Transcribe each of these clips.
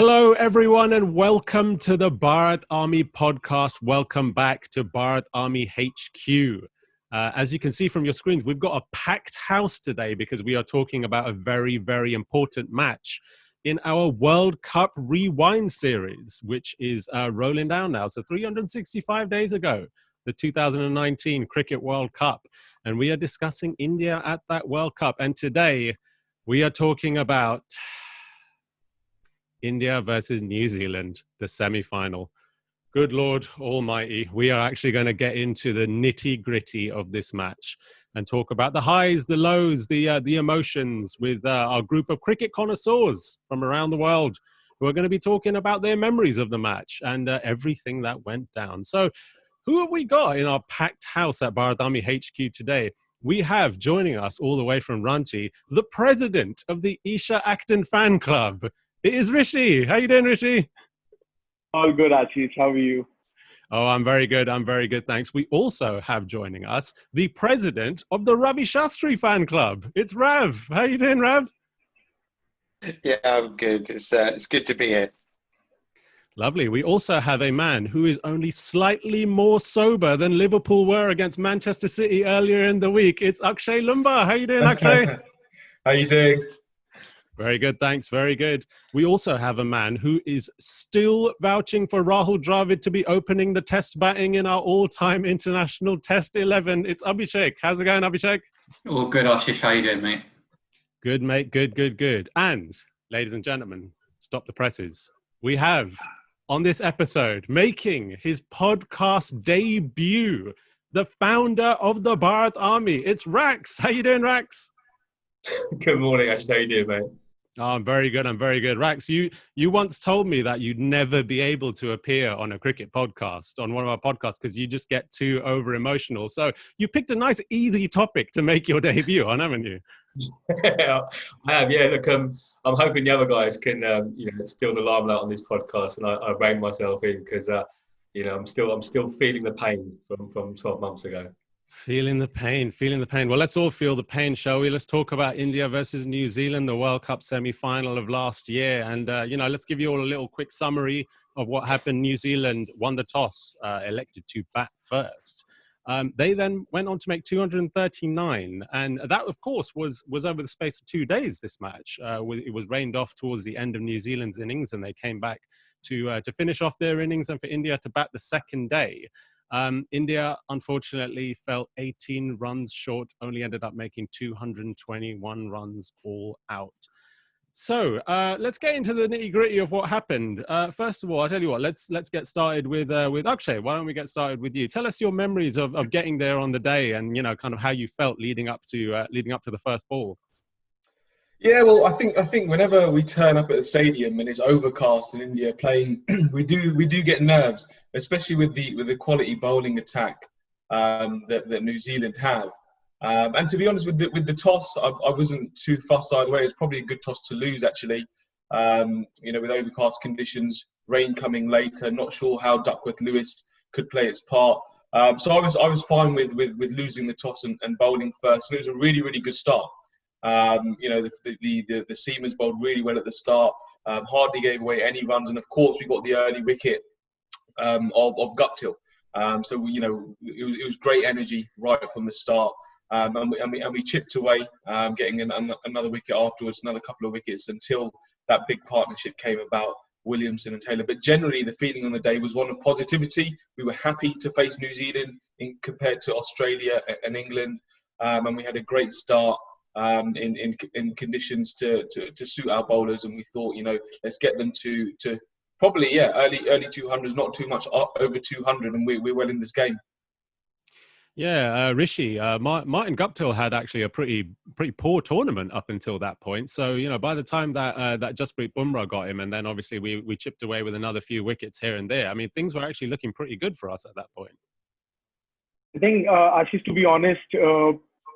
Hello, everyone, and welcome to the Bharat Army podcast. Welcome back to Bharat Army HQ. As you can see from your screens, we've got a packed house today because we are talking about a very, very important match in our World Cup Rewind series, which is rolling down now. So 365 days ago, the 2019 Cricket World Cup. And we are discussing India at that World Cup. And today we are talking about India versus New Zealand, the semi-final. Good Lord Almighty, we are actually going to get into the nitty-gritty of this match and talk about the highs, the lows, the emotions with our group of cricket connoisseurs from around the world who are going to be talking about their memories of the match and everything that went down. So who have we got in our packed house at Bharat Army HQ today? We have joining us all the way from Ranchi, the president of the Isha Acton fan club. It is Rishi. How you doing, Rishi? All good, Ashish. How are you? Oh, I'm very good. I'm very good, thanks. We also have joining us the president of the Ravi Shastri fan club. It's Rav. How you doing, Rav? Yeah, I'm good. It's good to be here. Lovely. We also have a man who is only slightly more sober than Liverpool were against Manchester City earlier in the week. It's Akshay Lumba. How you doing, Akshay? How you doing? Very good, thanks. Very good. We also have a man who is still vouching for Rahul Dravid to be opening the test batting in our all-time international test 11. It's Abhishek. How's it going, Abhishek? All good, Ashish. How you doing, mate? Good, mate. Good, good, good. And, ladies and gentlemen, stop the presses. We have, on this episode, making his podcast debut, the founder of the Bharat Army. It's Rax. How you doing, Rax? Good morning, Ashish. How you doing, mate? Oh, I'm very good. I'm very good. Rax, you once told me that you'd never be able to appear on a cricket podcast, on one of our podcasts, because you just get too over emotional. So you picked a nice, easy topic to make your debut on, haven't you? Yeah, I have. Yeah, look, I'm hoping the other guys can, steal the limelight on this podcast, and I rein myself in because, I'm still feeling the pain from 12 months ago. Feeling the pain. Well, let's all feel the pain, shall we? Let's talk about India versus New Zealand, the World Cup semi-final of last year. And, let's give you all a little quick summary of what happened. New Zealand won the toss, elected to bat first. They then went on to make 239. And that, of course, was over the space of 2 days, this match. It was rained off towards the end of New Zealand's innings, and they came back to finish off their innings and for India to bat the second day. India, unfortunately, fell 18 runs short, only ended up making 221 runs all out. So let's get into the nitty-gritty of what happened. First of all, I'll tell you what, let's get started with Akshay. Why don't we get started with you? Tell us your memories of getting there on the day and, kind of how you felt leading up to the first ball. Yeah, well, I think whenever we turn up at the stadium and it's overcast in India playing, we do get nerves, especially with the quality bowling attack that New Zealand have. And to be honest, with the toss, I wasn't too fussed either way. It was probably a good toss to lose, actually. With overcast conditions, rain coming later, not sure how Duckworth-Lewis could play its part. So I was fine with losing the toss and bowling first. And it was a really, really good start. The seamers bowled really well at the start, hardly gave away any runs, and of course we got the early wicket of Guptill. So it was great energy right from the start, and we chipped away, getting another wicket afterwards, another couple of wickets until that big partnership came about, Williamson and Taylor. But generally the feeling on the day was one of positivity. We were happy to face New Zealand compared to Australia and England, and we had a great start. In conditions to suit our bowlers, and we thought, let's get them to probably early 200s, not too much over 200, and we're well in this game. Yeah, Rishi, Martin Guptill had actually a pretty poor tournament up until that point. So by the time that Jasprit Bumrah got him, and then obviously we chipped away with another few wickets here and there. I mean, things were actually looking pretty good for us at that point. I think, Ashish, to be honest,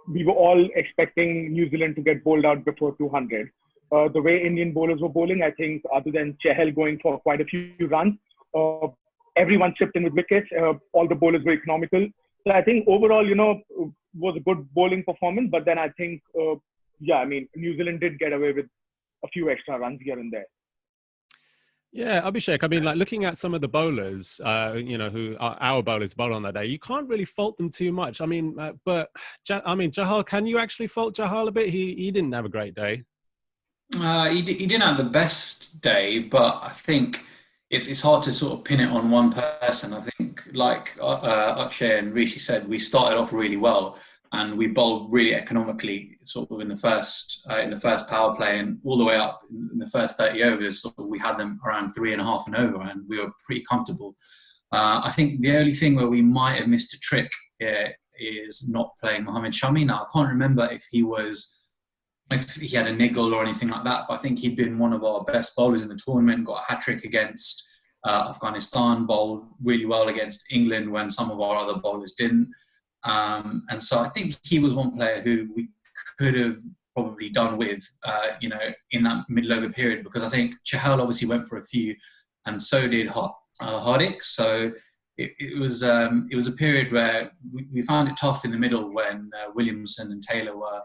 we were all expecting New Zealand to get bowled out before 200. The way Indian bowlers were bowling, I think, other than Chahal going for quite a few runs, everyone chipped in with wickets. All the bowlers were economical. So I think overall, was a good bowling performance. But then I think, New Zealand did get away with a few extra runs here and there. Yeah, Abhishek. I mean, like looking at some of the bowlers, who are our bowlers bowl on that day, you can't really fault them too much. I mean, Jahal, can you actually fault Jahal a bit? He didn't have a great day. He didn't have the best day, but I think it's hard to sort of pin it on one person. I think, like Akshay and Rishi said, we started off really well and we bowled really economically, sort of in the first power play and all the way up in the first 30 overs. Sort of we had them around 3.5 and over, and we were pretty comfortable. I think the only thing where we might have missed a trick is not playing Mohammad Shami. Now I can't remember if he had a niggle or anything like that, but I think he'd been one of our best bowlers in the tournament, got a hat-trick against Afghanistan, bowled really well against England when some of our other bowlers didn't. And so I think he was one player who we could have probably done with, in that middle over period, because I think Chahal obviously went for a few, and so did Hardik. So it was a period where we found it tough in the middle when Williamson and Taylor were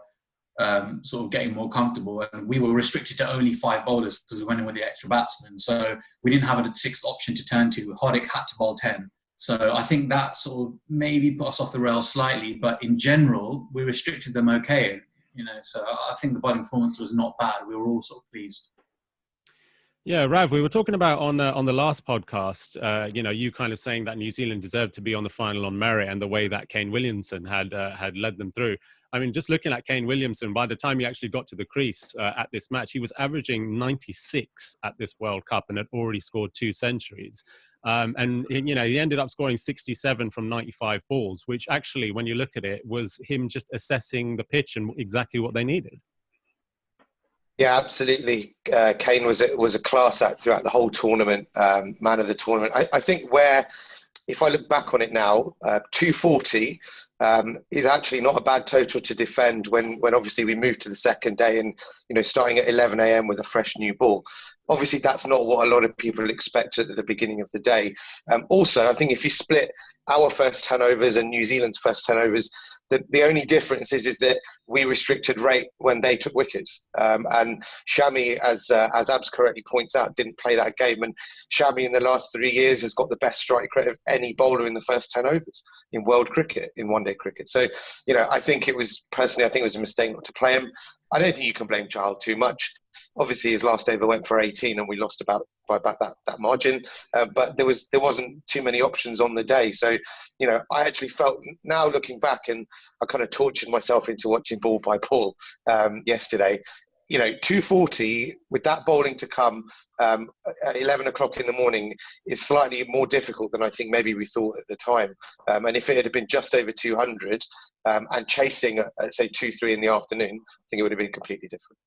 sort of getting more comfortable, and we were restricted to only 5 bowlers because we went in with the extra batsmen. So we didn't have a 6th option to turn to. Hardik had to bowl 10. So I think that sort of maybe put us off the rails slightly, but in general, we restricted them okay. So I think the bowling performance was not bad. We were all sort of pleased. Yeah, Rav, we were talking about on the last podcast, you kind of saying that New Zealand deserved to be on the final on merit and the way that Kane Williamson had led them through. I mean, just looking at Kane Williamson, by the time he actually got to the crease at this match, he was averaging 96 at this World Cup and had already scored 2 centuries. He ended up scoring 67 from 95 balls, which actually, when you look at it, was him just assessing the pitch and exactly what they needed. Yeah, absolutely. Kane was a class act throughout the whole tournament, man of the tournament. I think if I look back on it now, 240 is actually not a bad total to defend when obviously we moved to the second day and, starting at 11 a.m. with a fresh new ball. Obviously, that's not what a lot of people expected at the beginning of the day. Also, I think if you split our first 10 overs and New Zealand's first 10 overs, the only difference is that we restricted rate when they took wickets. And Shami, as Abs correctly points out, didn't play that game. And Shami in the last 3 years has got the best strike rate of any bowler in the first 10 overs in world cricket, in one-day cricket. So, I think it was a mistake not to play him. I don't think you can blame Chahal too much. Obviously, his last over went for 18 and we lost by about that margin. But there wasn't too many options on the day. So, I actually felt, now looking back, and I kind of tortured myself into watching ball by ball yesterday. 240 with that bowling to come at 11 o'clock in the morning is slightly more difficult than I think maybe we thought at the time. And if it had been just over 200 and chasing at say 2-3 in the afternoon, I think it would have been completely different.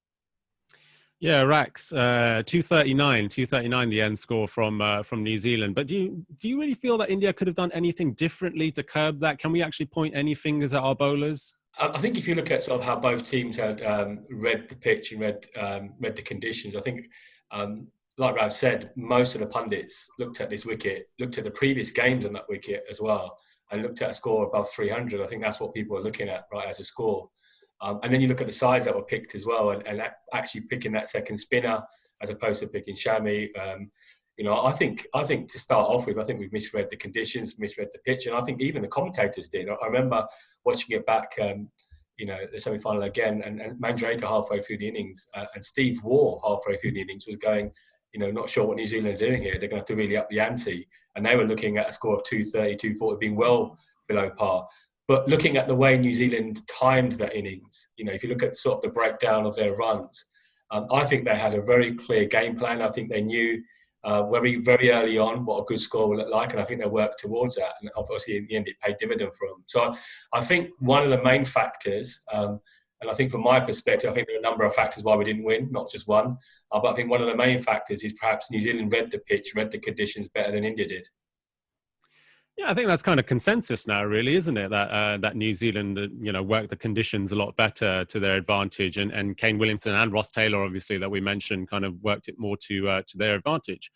Yeah, Rax, 239 the end score from New Zealand. But do you really feel that India could have done anything differently to curb that? Can we actually point any fingers at our bowlers? I think if you look at sort of how both teams had read the pitch and read the conditions, I think, like Rav said, most of the pundits looked at this wicket, looked at the previous games on that wicket as well, and looked at a score above 300. I think that's what people are looking at, right, as a score. And then you look at the sides that were picked as well, and actually picking that second spinner as opposed to picking Shami. I think to start off with, I think we've misread the conditions, misread the pitch, and I think even the commentators did. I remember watching it back, the semi-final again, and Mandraker halfway through the innings, and Steve Waugh halfway through the innings was going, not sure what New Zealand are doing here. They're going to have to really up the ante, and they were looking at a score of 230, 240, being well below par. But looking at the way New Zealand timed that innings, if you look at sort of the breakdown of their runs, I think they had a very clear game plan. I think they knew very, very early on what a good score will look like, and I think they worked towards that. And obviously, in the end, it paid dividend for them. So I think one of the main factors, and I think from my perspective, I think there are a number of factors why we didn't win, not just one. But I think one of the main factors is perhaps New Zealand read the pitch, read the conditions better than India did. Yeah, I think that's kind of consensus now, really, isn't it? That New Zealand, worked the conditions a lot better to their advantage, and Kane Williamson and Ross Taylor, obviously, that we mentioned, kind of worked it more to their advantage.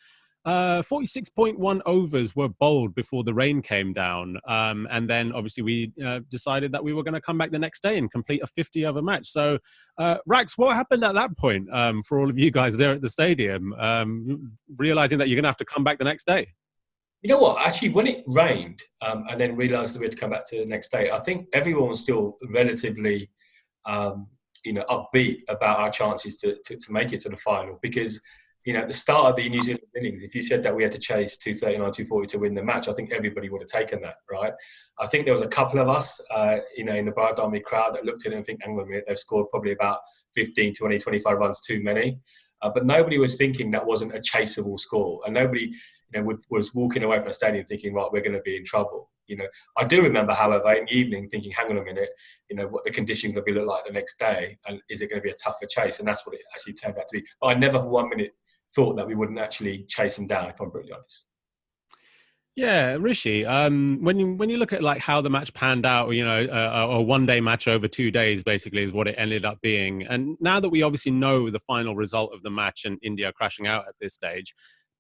46.1 overs were bowled before the rain came down. And then obviously we decided that we were going to come back the next day and complete a 50-over match. So, Rax, what happened at that point for all of you guys there at the stadium, realizing that you're going to have to come back the next day? You know what? Actually, when it rained and then realised that we had to come back to the next day, I think everyone was still relatively, upbeat about our chances to make it to the final. Because, at the start of the New Zealand innings, if you said that we had to chase 239, 240 to win the match, I think everybody would have taken that, right? I think there was a couple of us, in the Bharat Army crowd that looked at it and think, hang on a minute, they've scored probably about 15, 20, 25 runs too many. But nobody was thinking that wasn't a chaseable score. And nobody was walking away from the stadium thinking, right, we're going to be in trouble. I do remember, however, in the evening thinking, hang on a minute, what the conditions going to be look like the next day, and is it going to be a tougher chase? And that's what it actually turned out to be. But I never for 1 minute thought that we wouldn't actually chase them down, if I'm brutally honest. Yeah, Rishi, when you look at like how the match panned out, a one-day match over 2 days basically is what it ended up being. And now that we obviously know the final result of the match and India crashing out at this stage,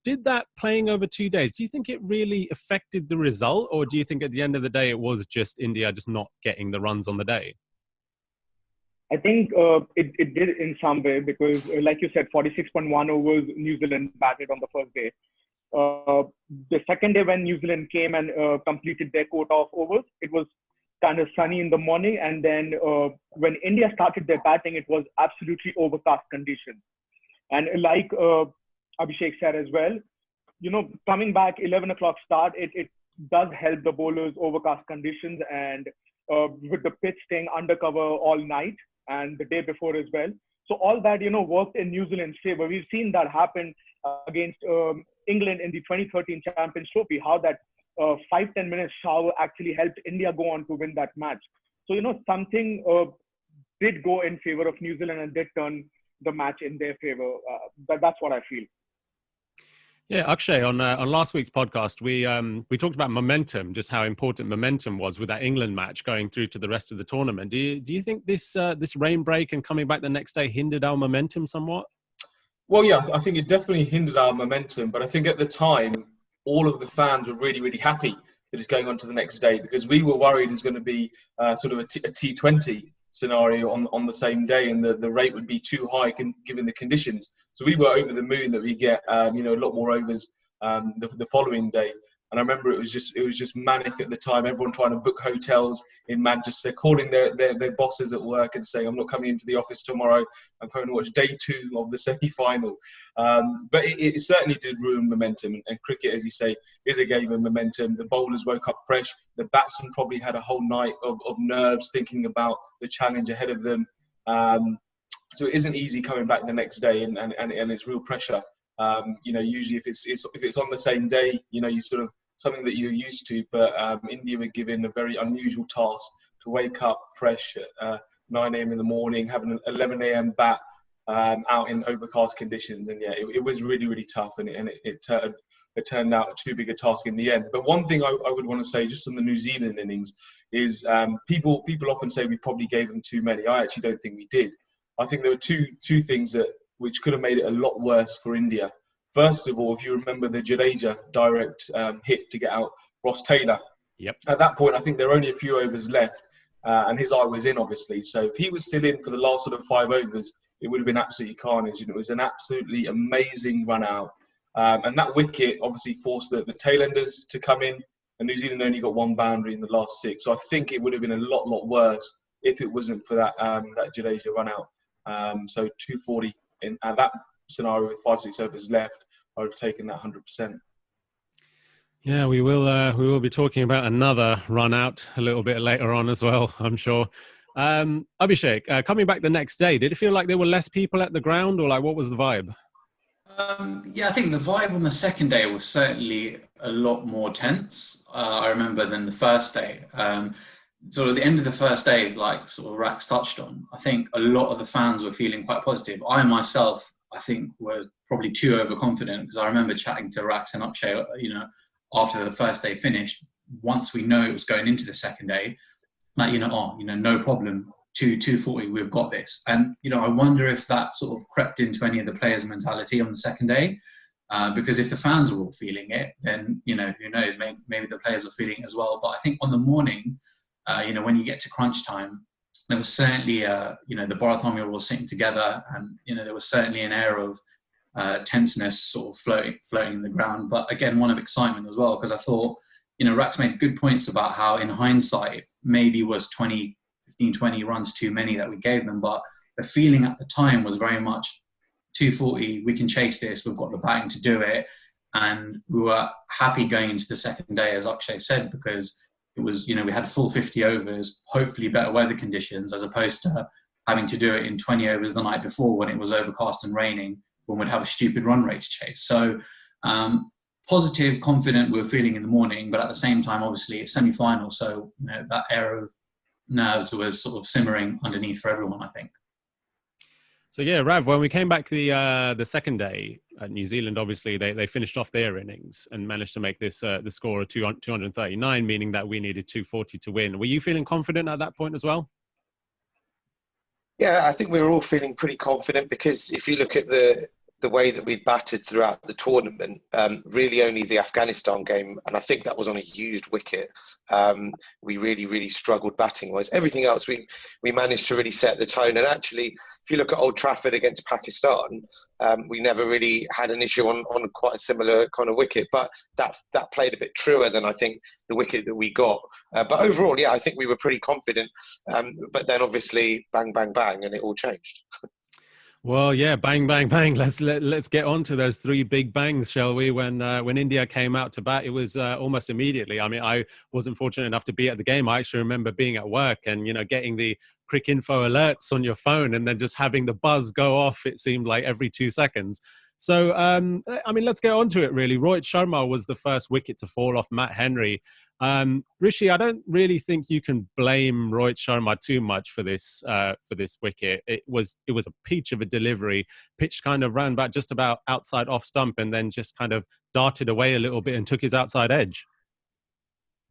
did that playing over 2 days, do you think it really affected the result? Or do you think at the end of the day, it was just India just not getting the runs on the day? I think it did in some way because, like you said, 46.1 overs New Zealand batted on the first day. The second day when New Zealand came and completed their quota of overs, it was kind of sunny in the morning. And then when India started their batting, it was absolutely overcast conditions. And like Abhishek said as well, coming back 11 o'clock start, it does help the bowlers overcast conditions and with the pitch staying undercover all night and the day before as well. So all that, worked in New Zealand's favor. We've seen that happen against England in the 2013 Champions Trophy, how that 5-10 minutes shower actually helped India go on to win that match. So, something did go in favor of New Zealand and did turn the match in their favor. That's what I feel. Yeah, Akshay, on last week's podcast, we talked about momentum, just how important momentum was with that England match going through to the rest of the tournament. Do you think this rain break and coming back the next day hindered our momentum somewhat? Well, yeah, I think it definitely hindered our momentum. But I think at the time, all of the fans were really, really happy that it's going on to the next day because we were worried it's going to be sort of a T20 scenario on the same day, and the rate would be too high given the conditions. So we were over the moon that we get a lot more overs the following day. And I remember it was just manic at the time. Everyone trying to book hotels in Manchester, calling their bosses at work and saying, I'm not coming into the office tomorrow. I'm going to watch day 2 of the semi-final. But it certainly did ruin momentum. And cricket, as you say, is a game of momentum. The bowlers woke up fresh. The batsmen probably had a whole night of nerves thinking about the challenge ahead of them. So it isn't easy coming back the next day, and it's real pressure. Usually if it's on the same day, you sort of something that you're used to. But India were given a very unusual task to wake up fresh at 9 a.m. in the morning, having an 11 a.m. bat out in overcast conditions, and yeah, it was really, really tough, and it turned out too big a task in the end. But one thing I would want to say just on the New Zealand innings is people often say we probably gave them too many. I actually don't think we did. I think there were two things which could have made it a lot worse for India. First of all, if you remember the Jadeja direct hit to get out Ross Taylor. Yep. At that point, I think there were only a few overs left, and his eye was in, obviously. So if he was still in for the last sort of 5 overs, it would have been absolutely carnage. And it was an absolutely amazing run out. And that wicket obviously forced the tailenders to come in, and New Zealand only got 1 boundary in the last 6. So I think it would have been a lot worse if it wasn't for that Jadeja run out. So 240 in that scenario with 5-6 overs left, I would have taken that 100%. Yeah, we will be talking about another run out a little bit later on as well, I'm sure. Abhishek, coming back the next day, did it feel like there were less people at the ground, or like what was the vibe? Yeah, I think the vibe on the second day was certainly a lot more tense, I remember, than the first day. Sort of the end of the first day, like sort of Rax touched on, I think a lot of the fans were feeling quite positive. I myself, I think, was probably too overconfident, because I remember chatting to Rax and Akshay, after the first day finished, once we know it was going into the second day, like, no problem, 240, we've got this. And, I wonder if that sort of crept into any of the players' mentality on the second day. Because if the fans are all feeling it, then, you know, who knows, maybe the players are feeling it as well. But I think on the morning, you know, when you get to crunch time, there was certainly, you know, the Bharat Army were all sitting together, and, you know, there was certainly an air of tenseness sort of floating in the ground. But again, one of excitement as well, because I thought, you know, Rax made good points about how in hindsight, maybe was 20 runs too many that we gave them. But the feeling at the time was very much 240, we can chase this, we've got the batting to do it. And we were happy going into the second day, as Akshay said, because it was, you know, we had full 50 overs, hopefully better weather conditions, as opposed to having to do it in 20 overs the night before when it was overcast and raining, when we'd have a stupid run rate to chase. So positive, confident we were feeling in the morning, but at the same time, obviously it's semi-final, so, you know, that air of nerves was sort of simmering underneath for everyone, I think. So yeah, Rav, when we came back the second day, New Zealand, obviously they finished off their innings and managed to make this the score of 239, meaning that we needed 240 to win. Were you feeling confident at that point as well? Yeah, I think we were all feeling pretty confident, because if you look at the way that we batted throughout the tournament, really only the Afghanistan game, and I think that was on a used wicket, we really struggled batting wise. Everything else we managed to really set the tone. And actually, if you look at Old Trafford against Pakistan, we never really had an issue on quite a similar kind of wicket, but that played a bit truer than I think the wicket that we got. But overall, yeah, I think we were pretty confident, but then obviously bang and it all changed. Well, yeah, bang, bang, bang. Let's get on to those three big bangs, shall we? When India came out to bat, it was almost immediately. I mean, I wasn't fortunate enough to be at the game. I actually remember being at work and, you know, getting the quick info alerts on your phone and then just having the buzz go off, it seemed like every 2 seconds. So, I mean, let's get on to it, really. Rohit Sharma was the first wicket to fall off Matt Henry. Rishi, I don't really think you can blame Rohit Sharma too much for this wicket. It was a peach of a delivery. Pitch kind of ran back just about outside off stump and then just kind of darted away a little bit and took his outside edge.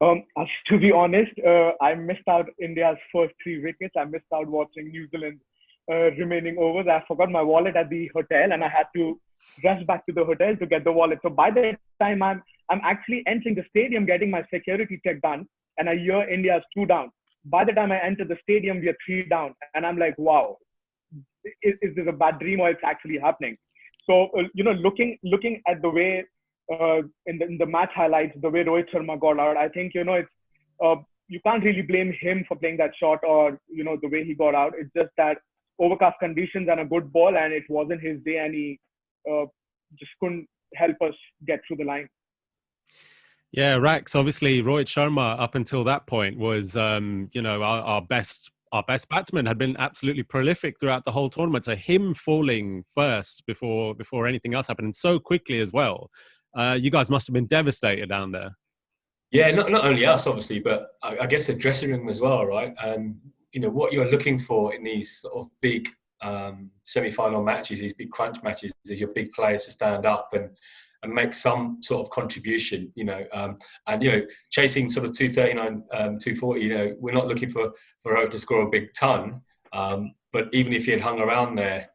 To be honest, I missed out India's first 3 wickets. I missed out watching New Zealand remaining overs. I forgot my wallet at the hotel and I had to rush back to the hotel to get the wallet. So by the time I'm actually entering the stadium, getting my security check done, and I hear India's 2 down. By the time I enter the stadium, we are 3 down. And I'm like, wow, is this a bad dream or it's actually happening? So, you know, looking at the way in the match highlights, the way Rohit Sharma got out, I think, you know, it's you can't really blame him for playing that shot or, you know, the way he got out. It's just that overcast conditions and a good ball, and it wasn't his day, and he just couldn't help us get through the line. Yeah, Rax, obviously Rohit Sharma up until that point was, you know, our best batsman, had been absolutely prolific throughout the whole tournament. So him falling first before anything else happened, and so quickly as well, you guys must have been devastated down there. Yeah, not only us, obviously, but I guess the dressing room as well, right? You know, what you're looking for in these sort of big semi-final matches, these big crunch matches, is your big players to stand up and make some sort of contribution, you know, and, you know, chasing sort of 239, 240, you know, we're not looking for Rohit to score a big ton, but even if he had hung around there,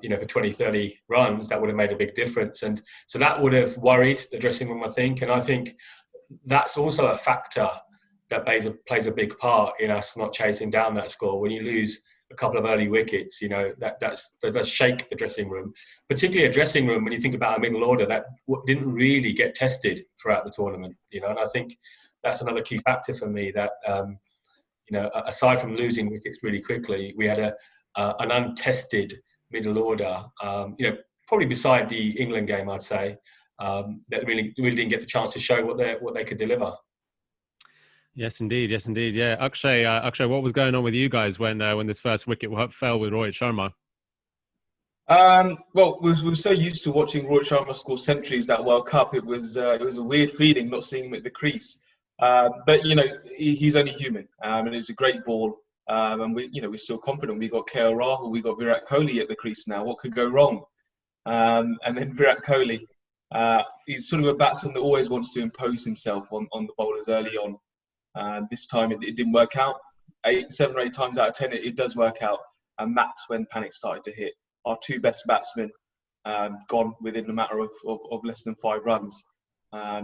you know, for 20, 30 runs, that would have made a big difference. And so that would have worried the dressing room, I think. And I think that's also a factor that plays a big part in us not chasing down that score. When you lose a couple of early wickets, you know, that does shake the dressing room, particularly a dressing room when you think about a middle order that didn't really get tested throughout the tournament, you know. And I think that's another key factor for me, that you know, aside from losing wickets really quickly, we had an untested middle order, you know, probably beside the England game, I'd say, that really didn't get the chance to show what they could deliver. Yes, indeed. Yeah, Akshay, what was going on with you guys when this first wicket fell with Rohit Sharma? Well, we were so used to watching Rohit Sharma score centuries that World Cup. It was a weird feeling not seeing him at the crease. But you know, he's only human, and it's a great ball. And we're still confident. We got KL Rahul, we got Virat Kohli at the crease now. What could go wrong? And then Virat Kohli, he's sort of a batsman that always wants to impose himself on the bowlers early on. This time it didn't work out. 7 or 8 times out of 10 it does work out, and that's when panic started to hit. Our 2 best batsmen gone within a matter of less than 5 runs.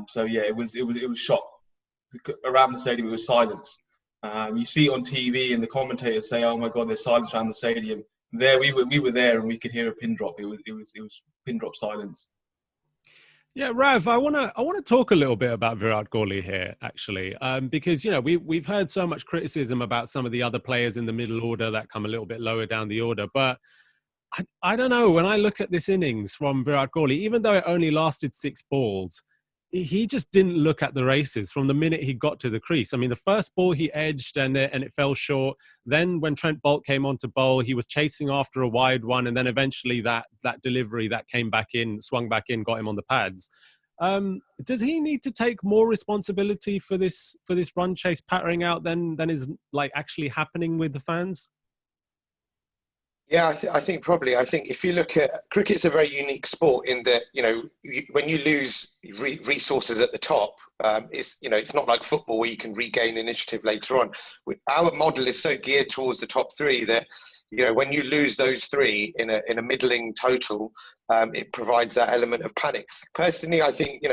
So yeah, it was shock. Around the stadium, it was silence. You see it on TV, and the commentators say, "Oh my God, there's silence around the stadium." There, we were there, and we could hear a pin drop. It was pin drop silence. Yeah, Rav, I wanna talk a little bit about Virat Kohli here, actually, because we've heard so much criticism about some of the other players in the middle order that come a little bit lower down the order, but I don't know. When I look at this innings from Virat Kohli, even though it only lasted 6 balls, he just didn't look at the races from the minute he got to the crease. I mean, the first ball he edged and it fell short. Then when Trent Boult came on to bowl, he was chasing after a wide one, and then eventually that delivery that came back in, swung back in, got him on the pads. Does he need to take more responsibility for this run chase pattering out than is like actually happening with the fans? Yeah, I think probably. I think if you look at cricket's a very unique sport in that when you lose resources at the top, it's not like football where you can regain initiative later on. Our model is so geared towards the top 3 that when you lose those 3 in a middling total, it provides that element of panic. Personally, I think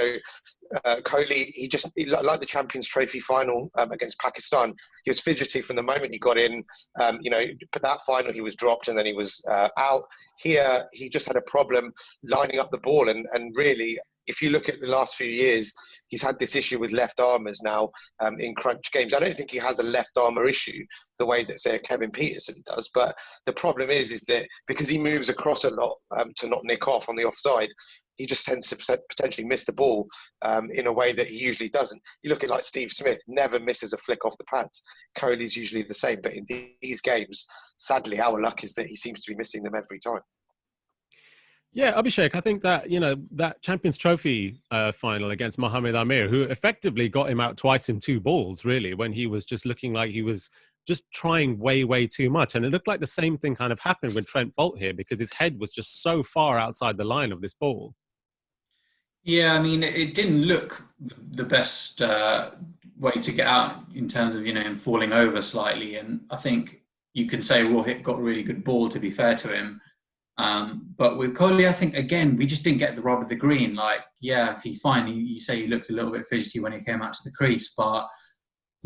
Kohli, he like the Champions Trophy final against Pakistan. He was fidgety from the moment he got in. But that final he was dropped and then he was out. Here he just had a problem lining up the ball, and really, if you look at the last few years, he's had this issue with left armers now in crunch games. I don't think he has a left armour issue the way that, say, Kevin Peterson does. But the problem is that because he moves across a lot to not nick off on the offside, he just tends to potentially miss the ball in a way that he usually doesn't. You look at like Steve Smith, never misses a flick off the pads. Kohli's usually the same. But in these games, sadly, our luck is that he seems to be missing them every time. Yeah, Abhishek, I think that, that Champions Trophy final against Mohamed Amir, who effectively got him out twice in 2 balls, really, when he was just looking like he was just trying way, way too much. And it looked like the same thing kind of happened with Trent Boult here because his head was just so far outside the line of this ball. Yeah, I mean, it didn't look the best way to get out in terms of, him falling over slightly. And I think you can say, well, he got a really good ball, to be fair to him. But with Kohli, I think, again, we just didn't get the rub of the green. Like, yeah, you say he looked a little bit fidgety when he came out to the crease, but,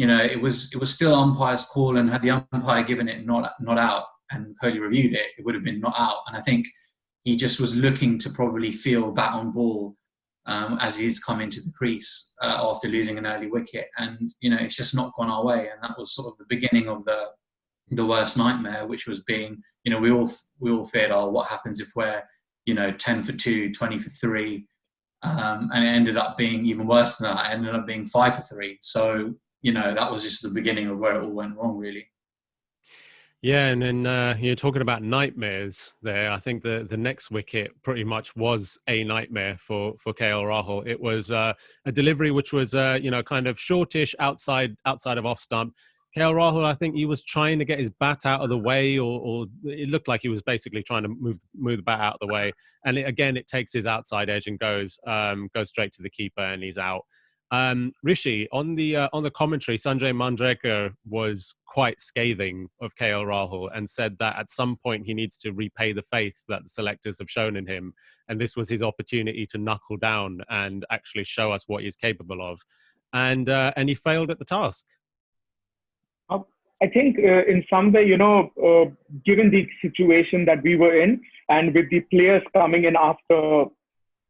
it was still umpire's call, and had the umpire given it not out and Kohli reviewed it, it would have been not out. And I think he just was looking to probably feel bat on ball as he's come into the crease after losing an early wicket. And, it's just not gone our way. And that was sort of the beginning of the worst nightmare, which was being, we all feared, what happens if we're, 10 for 2, 20 for 3, and it ended up being even worse than that. It ended up being 5 for 3. So, that was just the beginning of where it all went wrong, really. Yeah, and then you're talking about nightmares there. I think the next wicket pretty much was a nightmare for KL Rahul. It was a delivery which was kind of shortish outside of off stump. KL Rahul, I think he was trying to get his bat out of the way, or it looked like he was basically trying to move the bat out of the way. And it takes his outside edge and goes straight to the keeper, and he's out. Rishi, on the commentary, Sanjay Manjrekar was quite scathing of KL Rahul and said that at some point he needs to repay the faith that the selectors have shown in him, and this was his opportunity to knuckle down and actually show us what he's capable of, and he failed at the task. I think in some way, given the situation that we were in, and with the players coming in after,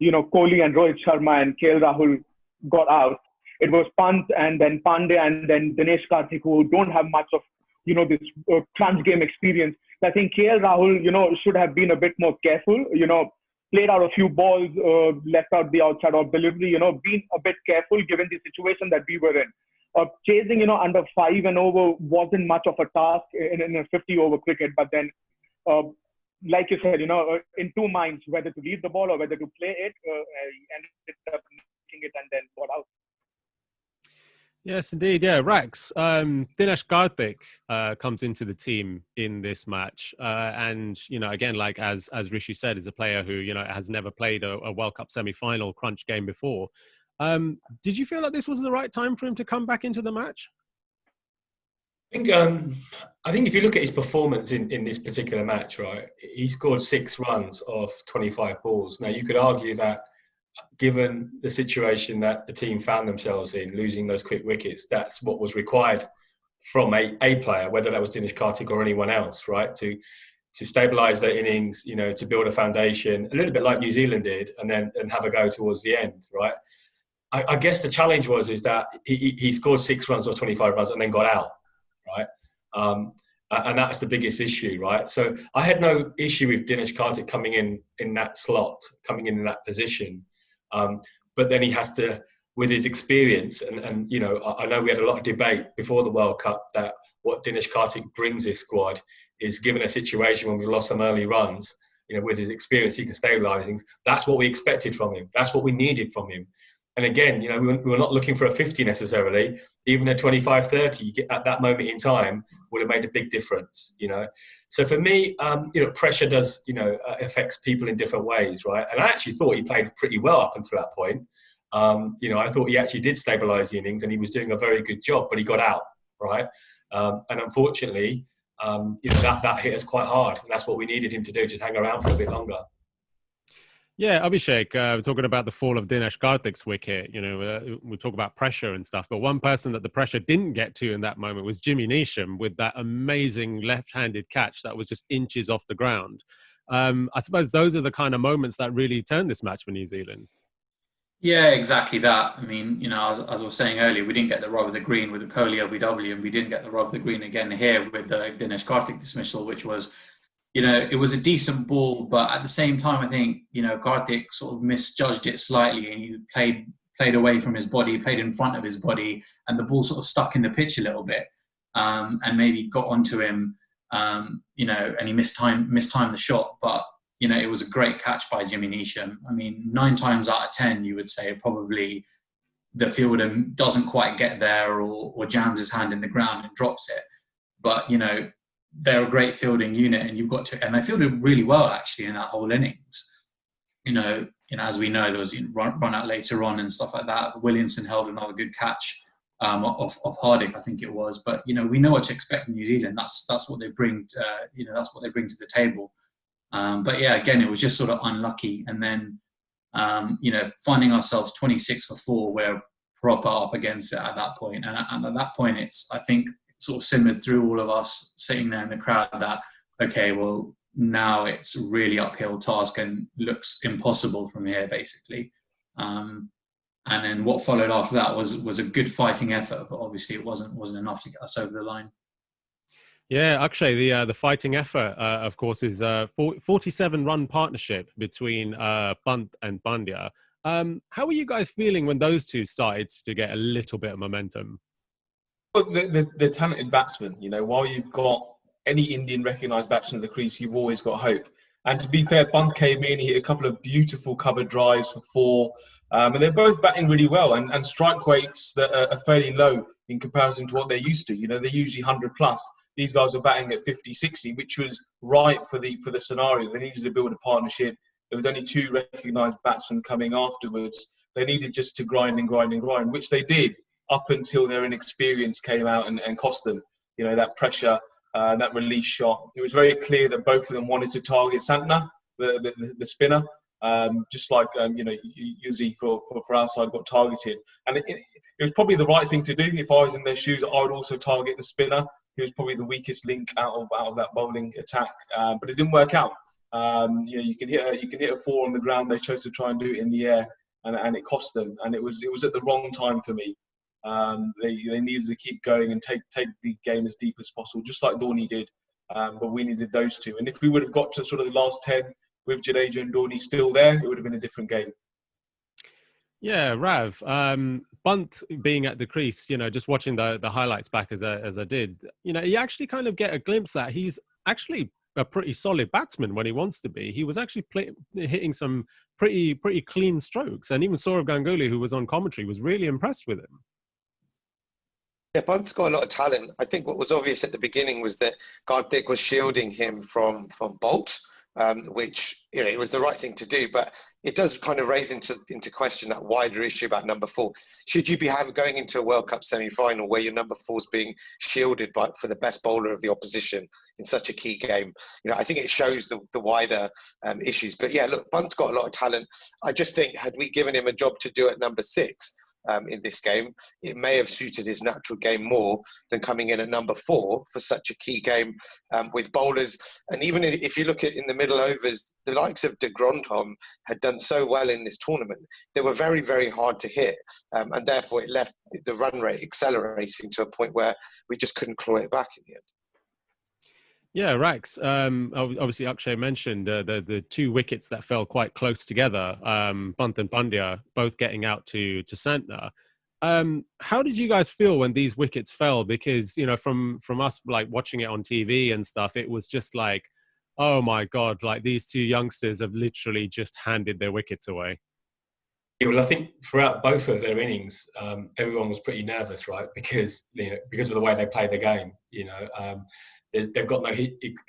Kohli and Rohit Sharma and KL Rahul got out, it was Pant and then Pandey and then Dinesh Karthik, who don't have much of, this crunch game experience. I think KL Rahul, should have been a bit more careful, played out a few balls, left out the outside of delivery, been a bit careful given the situation that we were in. Chasing, under 5 and over wasn't much of a task in a 50-over cricket. But then, like you said, in 2 minds, whether to leave the ball or whether to play it, ended up making it and then got out. Yes, indeed. Yeah, Rax. Dinesh Karthik comes into the team in this match. And, again, like as Rishi said, is a player who, has never played a World Cup semi-final crunch game before. Did you feel like this was the right time for him to come back into the match? I I think if you look at his performance in this particular match, right, he scored 6 runs off 25 balls. Now, you could argue that given the situation that the team found themselves in, losing those quick wickets, that's what was required from a player, whether that was Dinesh Karthik or anyone else, right, to stabilise their innings, you know, to build a foundation, a little bit like New Zealand did, and have a go towards the end, right? I guess the challenge is that he scored 6 runs or 25 runs and then got out, right? And that's the biggest issue, right? So I had no issue with Dinesh Karthik coming in that slot, coming in that position. But then he has to, with his experience, and you know, I know we had a lot of debate before the World Cup that what Dinesh Karthik brings this squad is, given a situation when we lost some early runs, you know, with his experience, he can stabilise things. That's what we expected from him. That's what we needed from him. And again, you know, we were not looking for a 50 necessarily. Even a 25, 30 at that moment in time would have made a big difference, you know. So for me, you know, pressure does, you know, affects people in different ways, right? And I actually thought he played pretty well up until that point. You know, I thought he actually did stabilise the innings and he was doing a very good job, but he got out, right? And unfortunately, you know, that hit us quite hard. And that's what we needed him to do, just hang around for a bit longer. Yeah, Abhishek, we're talking about the fall of Dinesh Karthik's wicket. You know, we talk about pressure and stuff, but one person that the pressure didn't get to in that moment was Jimmy Neesham with that amazing left-handed catch that was just inches off the ground. I suppose those are the kind of moments that really turned this match for New Zealand. Yeah, exactly that. I mean, you know, as I was saying earlier, we didn't get the rub of the green with the Kohli LBW, and we didn't get the rub of the green again here with the Dinesh Karthik dismissal, which was, you know, it was a decent ball, but at the same time, I think, you know, Karthik sort of misjudged it slightly, and he played away from his body, played in front of his body, and the ball sort of stuck in the pitch a little bit, and maybe got onto him, you know, and he mistimed the shot. But, you know, it was a great catch by Jimmy Neesham. I mean, 9 times out of 10, you would say probably the fielder doesn't quite get there or jams his hand in the ground and drops it. But, you know, they're a great fielding unit, and and they fielded really well actually in that whole innings. You know, as we know, there was run out later on and stuff like that. Williamson held another good catch of Hardik, I think it was. But you know, we know what to expect in New Zealand. That's what they bring. You know, that's what they bring to the table. But yeah, again, it was just sort of unlucky. And then you know, finding ourselves 26 for 4, we're proper up against it at that point. And at that point, it's, I think, sort of simmered through all of us sitting there in the crowd that, okay, well, now it's really uphill task and looks impossible from here, basically. And then what followed after that was a good fighting effort, but obviously it wasn't enough to get us over the line. Yeah, Akshay, the fighting effort, of course, is a 47-run partnership between Pant and Pandya. How were you guys feeling when those two started to get a little bit of momentum? Well, the talented batsmen, you know, while you've got any Indian recognised batsman in the crease, you've always got hope. And to be fair, Bunt came in, he hit a couple of beautiful cover drives for 4, and they're both batting really well, and strike rates that are fairly low in comparison to what they're used to. You know, they're usually 100 plus. These guys are batting at 50, 60, which was right for the scenario. They needed to build a partnership. There was only 2 recognised batsmen coming afterwards. They needed just to grind, which they did, up until their inexperience came out and cost them, you know, that pressure, that release shot. It was very clear that both of them wanted to target Santner, the spinner, just like, you know, Yuzi for our side got targeted. And it was probably the right thing to do. If I was in their shoes, I would also target the spinner. He was probably the weakest link out of that bowling attack, but it didn't work out. You know, you can hit a 4 on the ground. They chose to try and do it in the air, and it cost them. And it was at the wrong time for me. They needed to keep going and take the game as deep as possible, just like Dhoni did. But we needed those 2. And if we would have got to sort of the last 10 with Jadeja and Dhoni still there, it would have been a different game. Yeah, Rav, Bunt being at the crease, you know, just watching the highlights back as I did, you know, you actually kind of get a glimpse that he's actually a pretty solid batsman when he wants to be. He was actually hitting some pretty clean strokes, and even Saurav Ganguly, who was on commentary, was really impressed with him. Yeah, Bunt's got a lot of talent. I think what was obvious at the beginning was that Karthik was shielding him from Bolt. which, you know, it was the right thing to do. But it does kind of raise into question that wider issue about number 4. Should you be going into a World Cup semi-final where your number 4 is being shielded for the best bowler of the opposition in such a key game? You know, I think it shows the wider issues. But yeah, look, Bunt's got a lot of talent. I just think, had we given him a job to do at number 6 in this game, it may have suited his natural game more than coming in at number 4 for such a key game with bowlers. And even if you look at in the middle overs, the likes of de Grandhomme had done so well in this tournament. They were very, very hard to hit, and therefore it left the run rate accelerating to a point where we just couldn't claw it back in the end. Yeah, Rax. Obviously, Akshay mentioned the 2 wickets that fell quite close together. Pant and Pandya both getting out to centre. How did you guys feel when these wickets fell? Because, you know, from us like watching it on TV and stuff, it was just like, oh my God, like these 2 youngsters have literally just handed their wickets away. Yeah, well, I think throughout both of their innings, everyone was pretty nervous, right? Because of the way they play the game. You know, they've got no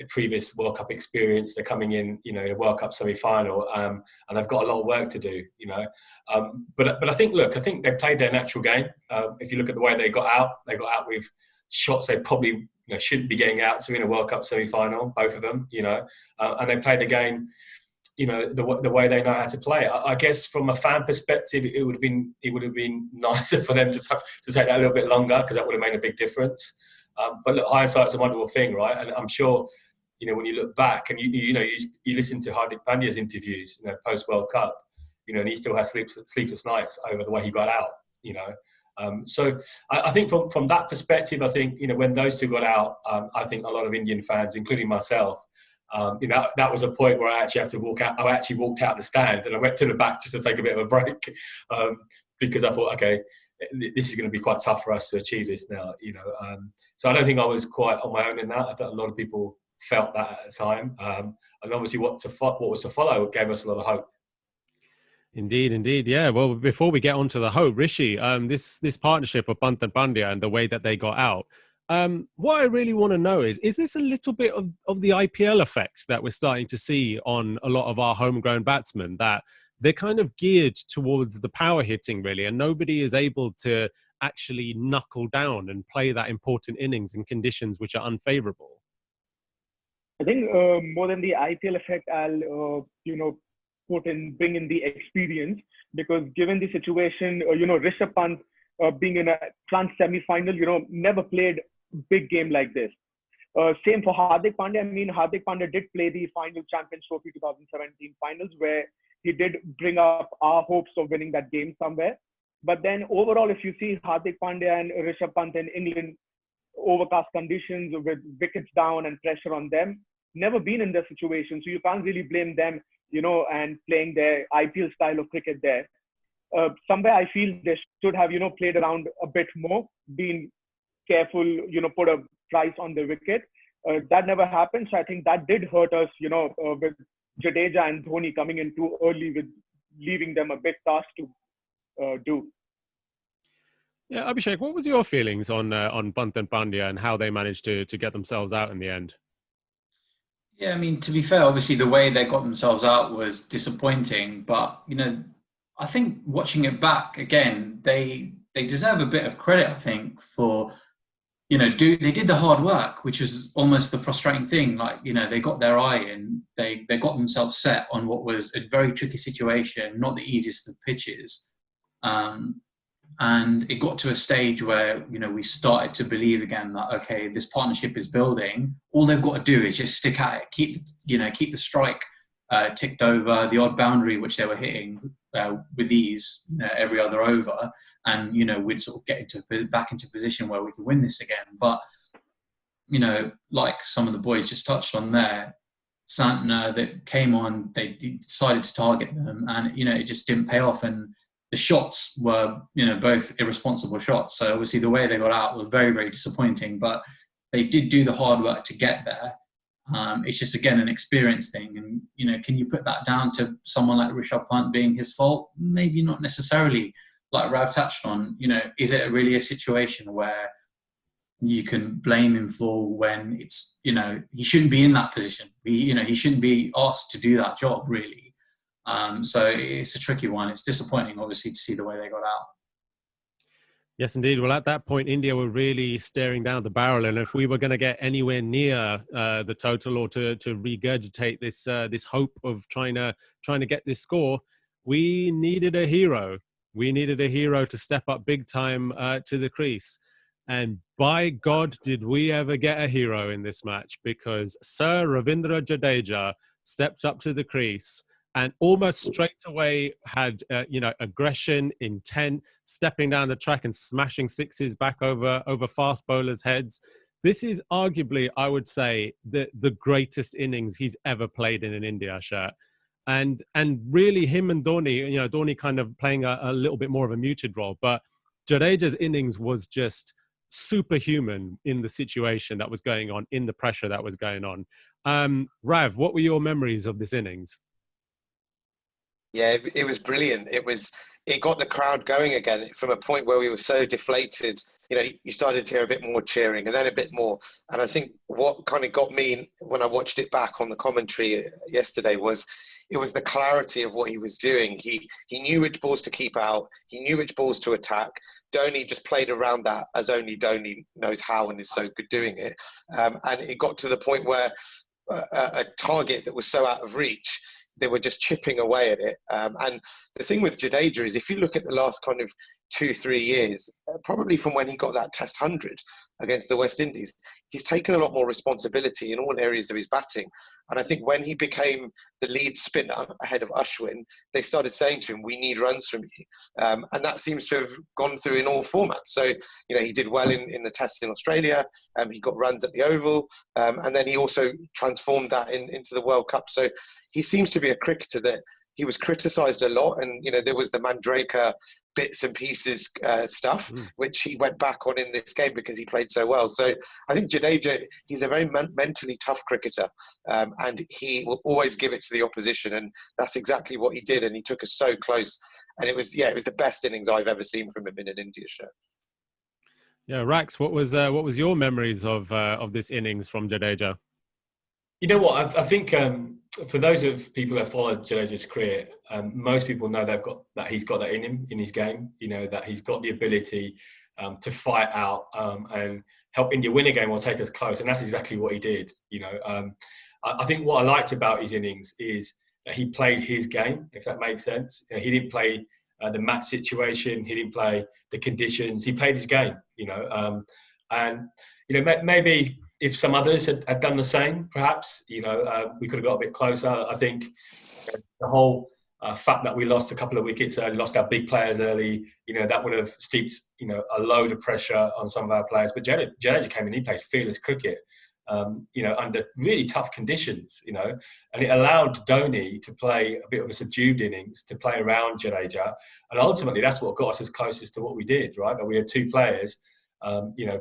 previous World Cup experience. They're coming in, you know, in a World Cup semi-final, and they've got a lot of work to do. You know, but I think they played their natural game. If you look at the way they got out with shots they probably shouldn't be getting out to in a World Cup semi-final. Both of them, you know, and they played the game, you know, the way they know how to play. I guess from a fan perspective, it would have been nicer for them to take that a little bit longer, because that would have made a big difference. But look, hindsight's a wonderful thing, right? And I'm sure, you know, when you look back and you listen to Hardik Pandya's interviews, you know, post World Cup, you know, and he still has sleepless nights over the way he got out, you know. So I think from that perspective, I think, you know, when those 2 got out, I think a lot of Indian fans, including myself, you know, that was a point where I actually have to walk out. I actually walked out the stand and I went to the back just to take a bit of a break, because I thought, okay, this is going to be quite tough for us to achieve this now, you know. So I don't think I was quite on my own in that. I thought a lot of people felt that at the time, and obviously what was to follow gave us a lot of hope. Indeed, yeah. Well, before we get on to the hope, Rishi, this partnership of Pant and Pandya and the way that they got out, what I really want to know is this a little bit of the IPL effect that we're starting to see on a lot of our homegrown batsmen, that they're kind of geared towards the power hitting, really, and nobody is able to actually knuckle down and play that important innings in conditions which are unfavourable? I think more than the IPL effect, I'll bring in the experience, because given the situation, Rishabh Pant being in a France semi-final, never played big game like this. Same for Hardik Pandya. I mean, Hardik Pandya did play the final Champions Trophy 2017 finals, where he did bring up our hopes of winning that game somewhere. But then overall, if you see Hardik Pandya and Rishabh Pant in England, overcast conditions with wickets down and pressure on them, never been in that situation. So you can't really blame them, and playing their IPL style of cricket there. Somewhere I feel they should have, played around a bit more, been careful, put a price on the wicket. That never happened. So I think that did hurt us, with Jadeja and Dhoni coming in too early, with leaving them a big task to do. Yeah, Abhishek, what was your feelings on Pant and Pandya and how they managed to get themselves out in the end? Yeah, I mean, to be fair, obviously the way they got themselves out was disappointing, but I think watching it back again, they deserve a bit of credit, I think, for they did the hard work, which was almost the frustrating thing. Like, they got their eye in, they got themselves set on what was a very tricky situation, not the easiest of pitches. And it got to a stage where, we started to believe again that, okay, this partnership is building. All they've got to do is just stick at it, keep the strike ticked over, the odd boundary which they were hitting with ease, every other over, and we'd sort of get back into position where we could win this again. But like some of the boys just touched on there, Santner that came on, they decided to target them, and it just didn't pay off. And the shots were both irresponsible shots. So obviously the way they got out was very, very disappointing. But they did do the hard work to get there. It's just, again, an experience thing. And, can you put that down to someone like Rishabh Pant being his fault? Maybe not necessarily. Like Rav touched on, is it really a situation where, you can blame him for when it's, he shouldn't be in that position. He shouldn't be asked to do that job, really. So it's a tricky one. It's disappointing, obviously, to see the way they got out. Yes, indeed. Well, at that point, India were really staring down the barrel, and if we were going to get anywhere near the total, or to regurgitate this hope of trying to get this score, we needed a hero. We needed a hero to step up big time to the crease. And by God, did we ever get a hero in this match, because Sir Ravindra Jadeja stepped up to the crease and almost straight away had, aggression, intent, stepping down the track and smashing sixes back over fast bowlers' heads. This is arguably, I would say, the greatest innings he's ever played in an India shirt. And really him and Dhoni, Dhoni kind of playing a little bit more of a muted role, but Jadeja's innings was just superhuman in the situation that was going on, in the pressure that was going on. Rav, what were your memories of this innings? Yeah, it was brilliant. It got the crowd going again from a point where we were so deflated. You started to hear a bit more cheering and then a bit more. And I think what kind of got me when I watched it back on the commentary yesterday was it was the clarity of what he was doing. He knew which balls to keep out. He knew which balls to attack. Dhoni just played around that as only Dhoni knows how and is so good doing it. And it got to the point where a target that was so out of reach, they were just chipping away at it. And the thing with Jadeja is, if you look at the last kind of 2-3 years, probably from when he got that Test 100 against the West Indies, he's taken a lot more responsibility in all areas of his batting. And I think when he became the lead spinner ahead of Ashwin, they started saying to him, we need runs from you. And that seems to have gone through in all formats. So, he did well in the Test in Australia. He got runs at the Oval. And then he also transformed that into the World Cup. So he seems to be a cricketer that he was criticised a lot, and there was the Mandrake bits and pieces stuff, which he went back on in this game because he played so well. So I think Jadeja, he's a very mentally tough cricketer, and he will always give it to the opposition, and that's exactly what he did. And he took us so close, and it was the best innings I've ever seen from him in an India shirt. Yeah, Rax, what was your memories of this innings from Jadeja? You know what? I think for those of people that followed Jadeja's career, most people know that he's got that in him, in his game. That he's got the ability to fight out and help India win a game or take us close, and that's exactly what he did. I think what I liked about his innings is that he played his game, if that makes sense. He didn't play the match situation. He didn't play the conditions. He played his game. And maybe if some others had done the same, perhaps, we could have got a bit closer. I think the whole fact that we lost a couple of wickets early, lost our big players early, that would have steeped, a load of pressure on some of our players. But Jadeja came in, he played fearless cricket, under really tough conditions, and it allowed Dhoni to play a bit of a subdued innings, to play around Jadeja. And ultimately, that's what got us as closest to what we did, right? That we had two players,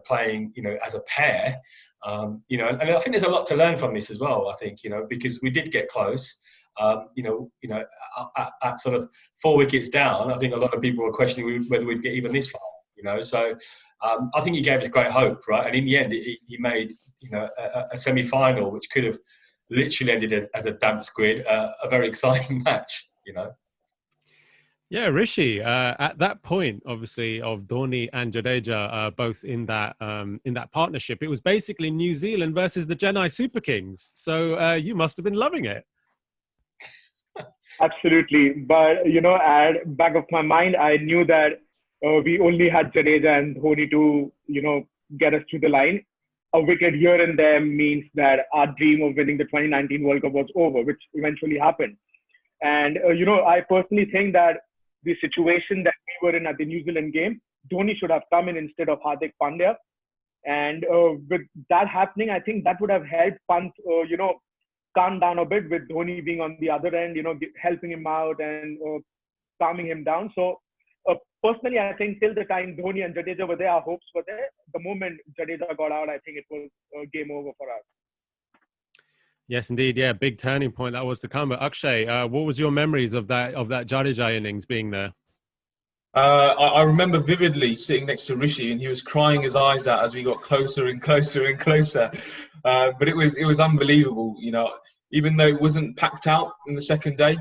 playing, as a pair. And I think there's a lot to learn from this as well. I think, because we did get close, at sort of 4 wickets down. I think a lot of people were questioning whether we'd get even this far, So I think he gave us great hope, right? And in the end, he made, a semi-final, which could have literally ended as a damp squid, a very exciting match, Yeah, Rishi, at that point, obviously, of Dhoni and Jadeja both in that partnership, it was basically New Zealand versus the Chennai Super Kings. So you must have been loving it. Absolutely. But, at back of my mind, I knew that we only had Jadeja and Dhoni to, get us to the line. A wicket here and there means that our dream of winning the 2019 World Cup was over, which eventually happened. And, I personally think that the situation that we were in at the New Zealand game, Dhoni should have come in instead of Hardik Pandya. And with that happening, I think that would have helped Pant, calm down a bit, with Dhoni being on the other end, helping him out and calming him down. So personally, I think till the time Dhoni and Jadeja were there, our hopes were there. The moment Jadeja got out, I think it was game over for us. Yes, indeed. Yeah, big turning point that was to come. But Akshay, what was your memories of that Jadeja innings being there? I remember vividly sitting next to Rishi, and he was crying his eyes out as we got closer and closer and closer. But it was unbelievable, you know. Even though it wasn't packed out in the second day,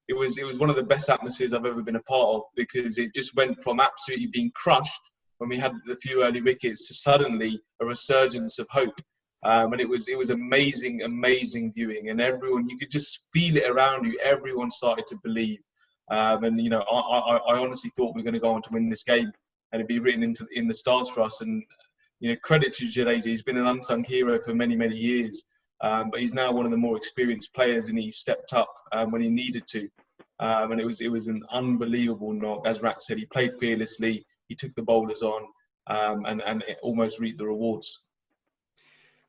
it was one of the best atmospheres I've ever been a part of, because it just went from absolutely being crushed when we had the few early wickets to suddenly a resurgence of hope. And it was amazing viewing, and everyone, you could just feel it around you. Everyone started to believe. And you know, I honestly thought we were going to go on to win this game, and it'd be written in the stars for us. And you know, credit to Jadeja. He's been an unsung hero for many years, but he's now one of the more experienced players, and he stepped up when he needed to. And it was an unbelievable knock. As Rak said, he played fearlessly. He took the bowlers on, and it almost reaped the rewards.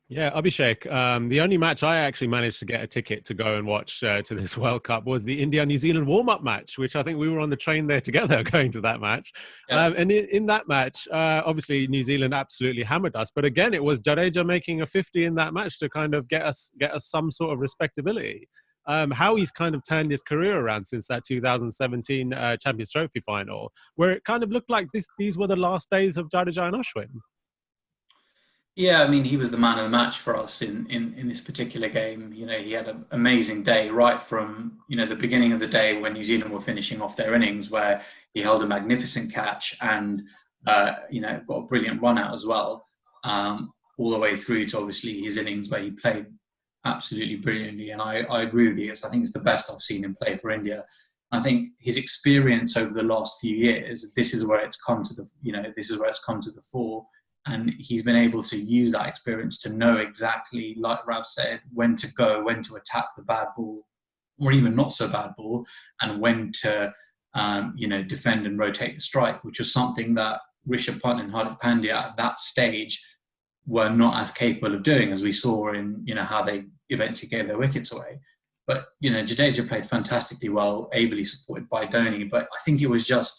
Yeah, Abhishek, the only match I actually managed to get a ticket to go and watch to this World Cup was the India-New Zealand warm-up match, which I think we were on the train there together going to that match. Yeah. And in that match, obviously New Zealand absolutely hammered us. But again, it was Jadeja making a 50 in that match to kind of get us some sort of respectability. How he's kind of turned his career around since that 2017 Champions Trophy final, where it kind of looked like these were the last days of Jadeja and Ashwin. Yeah, I mean, he was the man of the match for us in this particular game. You know, he had an amazing day right from, you know, the beginning of the day when New Zealand were finishing off their innings, where he held a magnificent catch and, you know, got a brilliant run out as well, all the way through to obviously his innings where he played absolutely brilliantly. And I agree with you. I think it's the best I've seen him play for India. I think his experience over the last few years, this is where it's come to the fore. And he's been able to use that experience to know exactly, like Rav said, when to go, when to attack the bad ball, or even not so bad ball, and when to, you know, defend and rotate the strike, which was something that Rishabh Pant and Hardik Pandya at that stage were not as capable of doing, as we saw in, you know, how they eventually gave their wickets away. But, you know, Jadeja played fantastically well, ably supported by Dhoni. But I think it was just,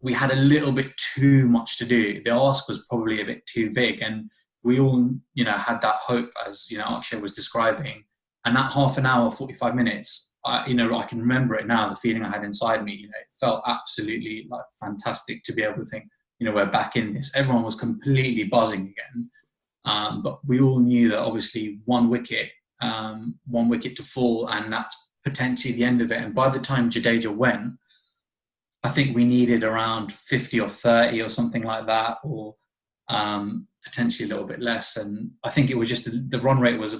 we had a little bit too much to do. The ask was probably a bit too big, and we all, you know, had that hope, as, you know, Akshay was describing. And that half an hour, 45 minutes, you know, I can remember it now, the feeling I had inside me. You know, it felt absolutely like fantastic to be able to think, you know, we're back in this. Everyone was completely buzzing again. But we all knew that obviously one wicket to fall, and that's potentially the end of it. And by the time Jadeja went, I think we needed around 50 or 30 or something like that, or potentially a little bit less. And I think it was just the run rate was,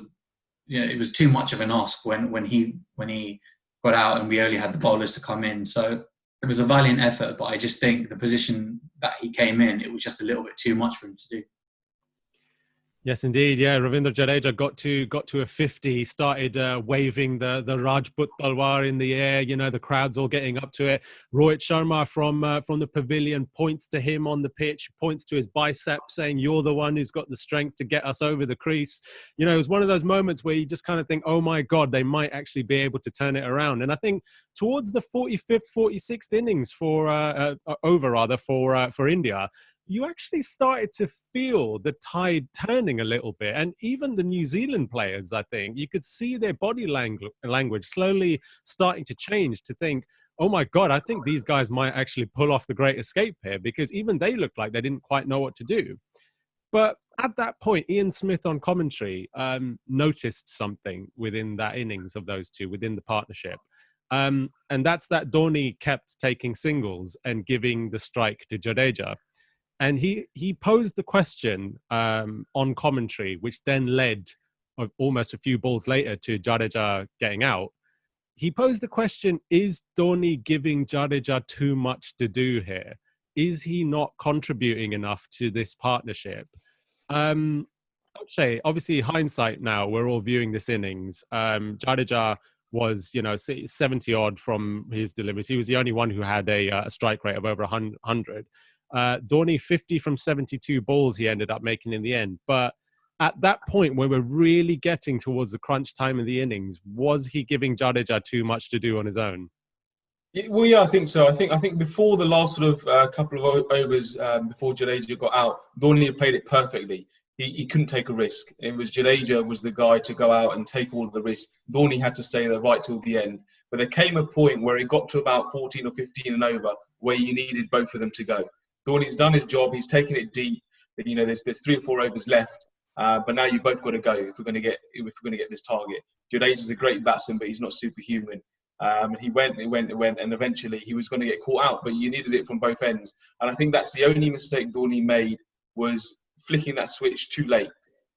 you know, it was too much of an ask when he got out, and we only had the bowlers to come in. So it was a valiant effort, but I just think the position that he came in, it was just a little bit too much for him to do. Yes, indeed. Yeah, Ravindra Jadeja got to a 50, started waving the Rajput Talwar in the air. You know, the crowd's all getting up to it. Rohit Sharma from the pavilion points to him on the pitch, points to his bicep, saying, "You're the one who's got the strength to get us over the crease." You know, it was one of those moments where you just kind of think, "Oh my God, they might actually be able to turn it around." And I think towards the 45th, 46th innings for India, you actually started to feel the tide turning a little bit. And even the New Zealand players, I think, you could see their body language slowly starting to change, to think, oh my God, I think these guys might actually pull off the great escape here, because even they looked like they didn't quite know what to do. But at that point, Ian Smith on commentary noticed something within that innings of those two, within the partnership. And that's that Dhoni kept taking singles and giving the strike to Jadeja. And he posed the question on commentary, which then led almost a few balls later to Jadeja getting out. He posed the question, is Dhoni giving Jadeja too much to do here? Is he not contributing enough to this partnership? Akshay, obviously hindsight now, we're all viewing this innings. Jadeja was, 70 odd from his deliveries. He was the only one who had a strike rate of over 100. Dhoni 50 from 72 balls he ended up making in the end. But at that point, when we're really getting towards the crunch time of the innings, was he giving Jadeja too much to do on his own? Well, yeah, I think so. I think before the last sort of couple of overs before Jadeja got out, Dhoni had played it perfectly. He couldn't take a risk. It was Jadeja was the guy to go out and take all of the risk. Dhoni had to stay there right till the end. But there came a point where it got to about 14 or 15 and over where you needed both of them to go. Dhoni's done his job. He's taken it deep. You know, there's 3 or 4 overs left. But now you've both got to go if we're going to get this target. Jadeja's a great batsman, but he's not superhuman. And he went, and eventually he was going to get caught out. But you needed it from both ends. And I think that's the only mistake Dhoni made, was flicking that switch too late.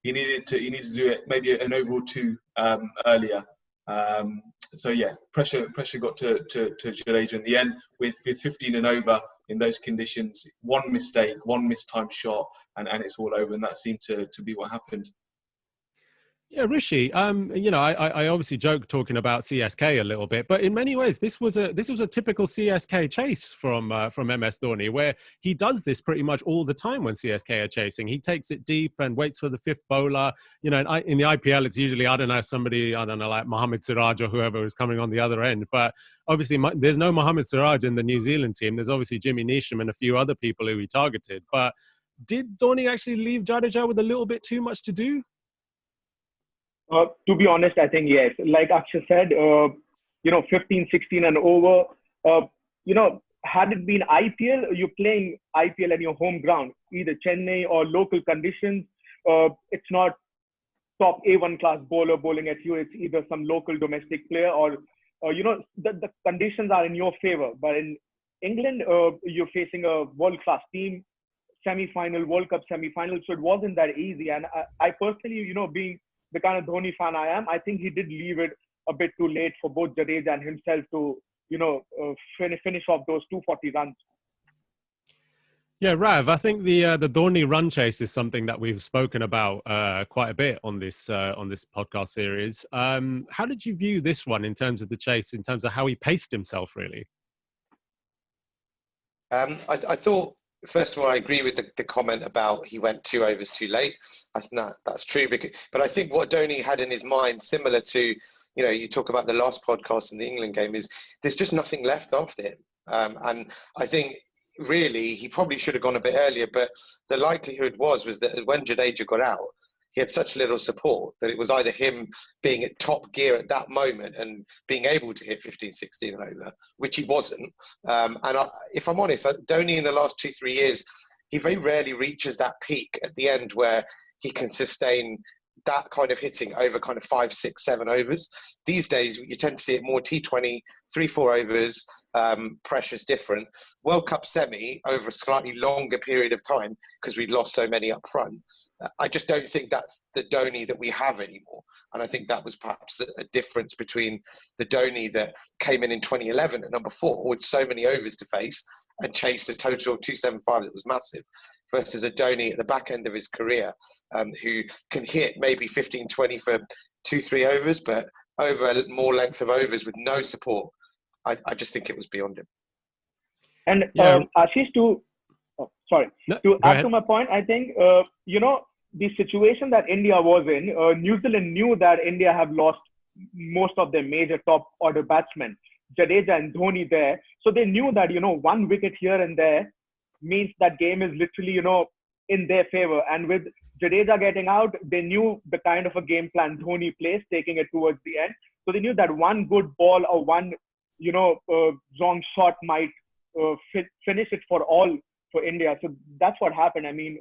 He needed to do it maybe an over or 2 earlier. So yeah, pressure got to Jadeja in the end with 15 and over in those conditions. One mistake, one mistimed shot, and it's all over. And that seemed to be what happened. Yeah, Rishi. You know, I obviously joke talking about CSK a little bit, but in many ways, this was a typical CSK chase from MS Dhoni, where he does this pretty much all the time when CSK are chasing. He takes it deep and waits for the 5th bowler. You know, in the IPL, it's usually somebody like Mohammad Siraj or whoever is coming on the other end. But obviously, there's no Mohammad Siraj in the New Zealand team. There's obviously Jimmy Neesham and a few other people who he targeted. But did Dhoni actually leave Jadeja with a little bit too much to do? To be honest, I think yes. Like Akshay said, 15, 16 and over. Had it been IPL, you're playing IPL at your home ground, either Chennai or local conditions. It's not top A1 class bowler bowling at you. It's either some local domestic player or the conditions are in your favor. But in England, you're facing a world-class team, semi-final, World Cup semi-final. So it wasn't that easy. And I personally, being the kind of Dhoni fan I am, I think he did leave it a bit too late for both Jadeja and himself to, finish off those 240 runs. Yeah, Rav, I think the Dhoni run chase is something that we've spoken about quite a bit on this podcast series. How did you view this one in terms of the chase, in terms of how he paced himself, really? I thought, first of all, I agree with the comment about he went 2 overs too late. I think that's true. But I think what Dhoni had in his mind, similar to, you talk about the last podcast in the England game, is there's just nothing left after him. And I think really he probably should have gone a bit earlier, but the likelihood was that when Jadeja got out, he had such little support that it was either him being at top gear at that moment and being able to hit 15, 16 and over, which he wasn't. If I'm honest, Dhoni in the last 2-3 years, he very rarely reaches that peak at the end where he can sustain that kind of hitting over kind of 5, 6, 7 overs. These days, you tend to see it more T20, 3-4 overs, pressure's different. World Cup semi over a slightly longer period of time because we'd lost so many up front. I just don't think that's the Dhoni that we have anymore. And I think that was perhaps a difference between the Dhoni that came in 2011 at number 4 with so many overs to face and chased a total of 275 that was massive, versus a Dhoni at the back end of his career who can hit maybe 15, 20 for 2-3 overs, but over a more length of overs with no support. I just think it was beyond him. And Ashish, to add to my point, I think, the situation that India was in, New Zealand knew that India have lost most of their major top order batsmen, Jadeja and Dhoni there. So they knew that, 1 wicket here and there means that game is literally, in their favor. And with Jadeja getting out, they knew the kind of a game plan Dhoni plays, taking it towards the end. So they knew that one good ball or one, wrong shot might finish it for India. So that's what happened. I mean,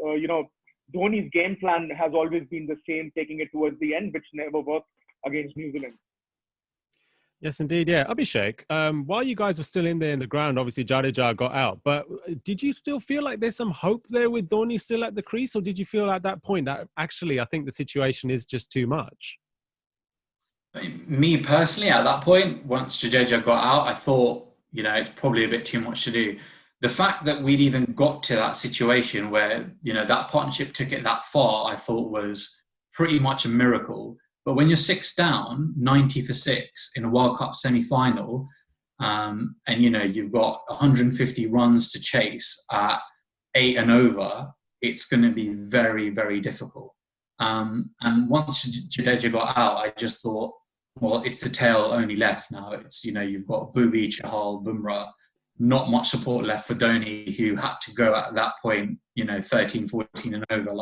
Dhoni's game plan has always been the same, taking it towards the end, which never worked against New Zealand. Yes, indeed. Yeah. Abhishek, while you guys were still in there in the ground, obviously Jadeja got out, but did you still feel like there's some hope there with Dhoni still at the crease, or did you feel at that point that actually I think the situation is just too much? Me personally, at that point, once Jadeja got out, I thought, it's probably a bit too much to do. The fact that we'd even got to that situation where, that partnership took it that far, I thought was pretty much a miracle. But when you're 6 down, 90 for 6 in a World Cup semi-final, and, you've got 150 runs to chase at 8 and over, it's going to be very, very difficult. And once Jadeja got out, I just thought, well, it's the tail only left now. It's, you've got Bhuvi, Chahal, Bumrah, not much support left for Dhoni, who had to go at that point, 13, 14 and over,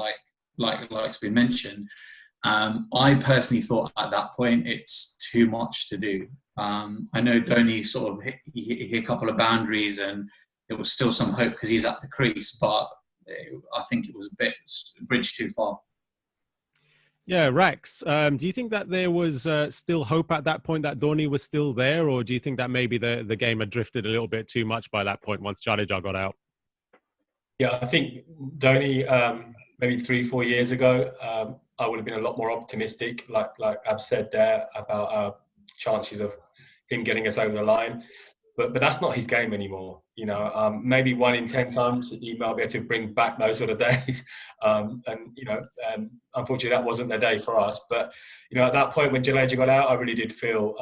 like's been mentioned. I personally thought at that point it's too much to do. I know Dhoni sort of hit a couple of boundaries and there was still some hope because he's at the crease, but I think it was a bridge too far. Yeah, Rex, do you think that there was still hope at that point, that Dhoni was still there, or do you think that maybe the game had drifted a little bit too much by that point once Jadeja got out? Yeah, I think Dhoni, maybe 3-4 years ago, I would have been a lot more optimistic, like I've said there, about chances of him getting us over the line. But that's not his game anymore. You know, maybe 1 in 10 times he might be able to bring back those sort of days. Unfortunately, that wasn't the day for us. But at that point when Jadeja got out, I really did feel,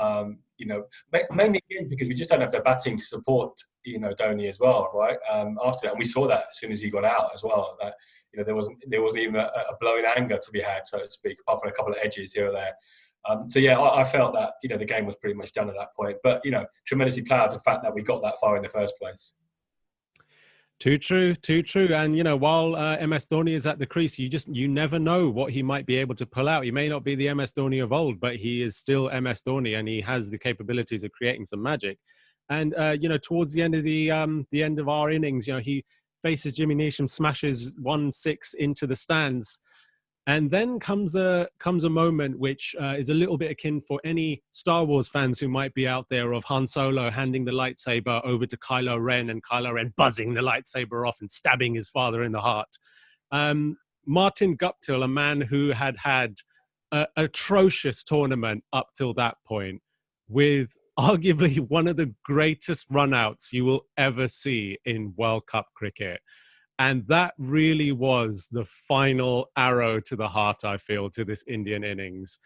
mainly because we just don't have the batting to support, Dhoni as well, right? After that, and we saw that as soon as he got out as well. That there wasn't even a blow in anger to be had, so to speak, apart from a couple of edges here or there. So yeah, I felt that the game was pretty much done at that point. But tremendously proud of the fact that we got that far in the first place. Too true. And while MS Dhoni is at the crease, you never know what he might be able to pull out. He may not be the MS Dhoni of old, but he is still MS Dhoni, and he has the capabilities of creating some magic. And towards the end of our innings, he faces Jimmy Neesham, smashes 1-6 into the stands. And then comes a moment which is a little bit akin for any Star Wars fans who might be out there, of Han Solo handing the lightsaber over to Kylo Ren and Kylo Ren buzzing the lightsaber off and stabbing his father in the heart. Martin Guptill, a man who had an atrocious tournament up till that point, with arguably one of the greatest runouts you will ever see in World Cup cricket. And that really was the final arrow to the heart, I feel, to this Indian innings.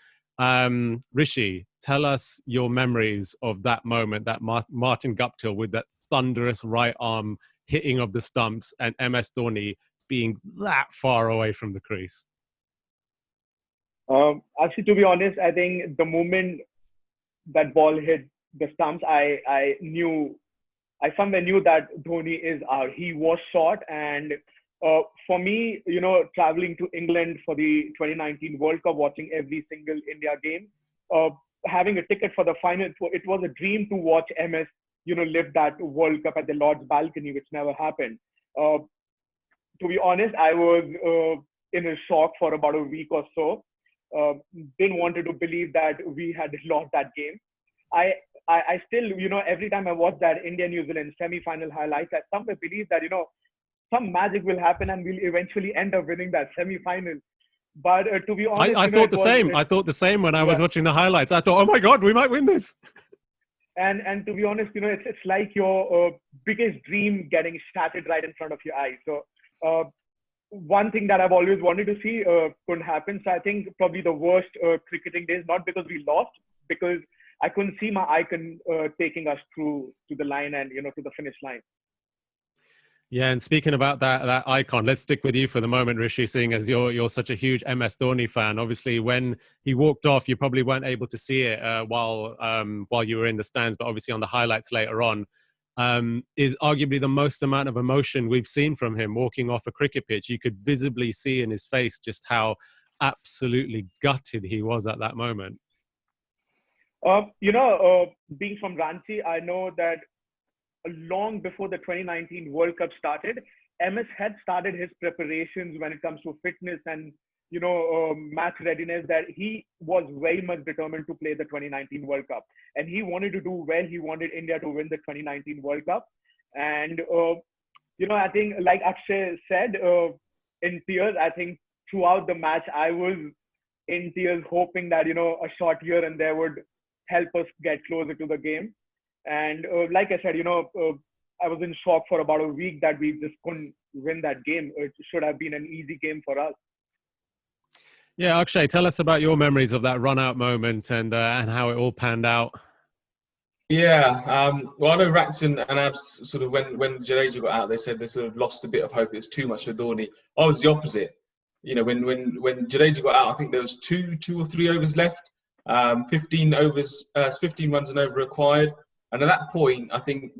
Rishi, tell us your memories of that moment, that Martin Guptill with that thunderous right arm hitting of the stumps, and MS Dhoni being that far away from the crease. Actually, to be honest, I think the moment that ball hit the stumps, I somewhere knew that Dhoni is out. He was shot. And for me, traveling to England for the 2019 World Cup, watching every single India game, having a ticket for the final, it was a dream to watch MS, live that World Cup at the Lord's balcony, which never happened. To be honest, I was in a shock for about a week or so. Didn't want to believe that we had lost that game. I still, every time I watch that India-New Zealand semi-final highlights, I somewhere believe that, some magic will happen and we'll eventually end up winning that semi-final. But to be honest, I thought the same. I thought the same when I was watching the highlights. I thought, oh my God, we might win this. And to be honest, it's like your biggest dream getting shattered right in front of your eyes. So one thing that I've always wanted to see couldn't happen. So I think probably the worst cricketing days, not because we lost, because I couldn't see my icon taking us through to the line and, to the finish line. Yeah, and speaking about that icon, let's stick with you for the moment, Rishi, seeing as you're such a huge MS Dhoni fan. Obviously, when he walked off, you probably weren't able to see it while you were in the stands, but obviously on the highlights later on, is arguably the most amount of emotion we've seen from him walking off a cricket pitch. You could visibly see in his face just how absolutely gutted he was at that moment. Being from Ranchi, I know that long before the 2019 World Cup started, MS had started his preparations when it comes to fitness and, match readiness, that he was very much determined to play the 2019 World Cup. And he wanted to do well. He wanted India to win the 2019 World Cup. And, I think, like Akshay said, in tears, I think throughout the match, I was in tears, hoping that, a shot here and there would help us get closer to the game. And like I said, I was in shock for about a week that we just couldn't win that game. It should have been an easy game for us. Yeah, Akshay, tell us about your memories of that run-out moment and how it all panned out. Yeah, well, I know Rax and Abs sort of when Jadeja got out, they said they sort of lost a bit of hope. It's too much for Dhoni. I was the opposite. When Jadeja got out, I think there was two or three overs left. 15 runs and over required. And at that point, I think,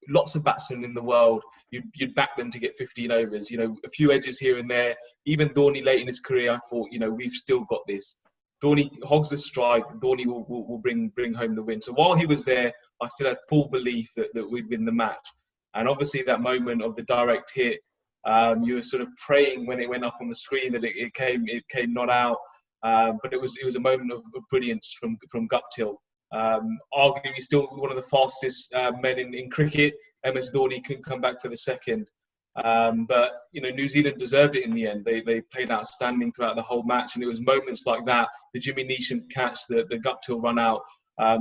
lots of batsmen in the world, you'd back them to get 15 overs. You know, a few edges here and there. Even Dhoni late in his career, I thought, you know, we've still got this. Dhoni hogs the strike. Dhoni will bring home the win. So while he was there, I still had full belief that we'd win the match. And obviously that moment of the direct hit, you were sort of praying when it went up on the screen that it came not out. But it was a moment of brilliance from Guptill. Arguably still one of the fastest men in cricket. MS Dhoni couldn't come back for the second. But, you know, New Zealand deserved it in the end. They played outstanding throughout the whole match. And it was moments like that, the Jimmy Neesham catch, the Guptill run out,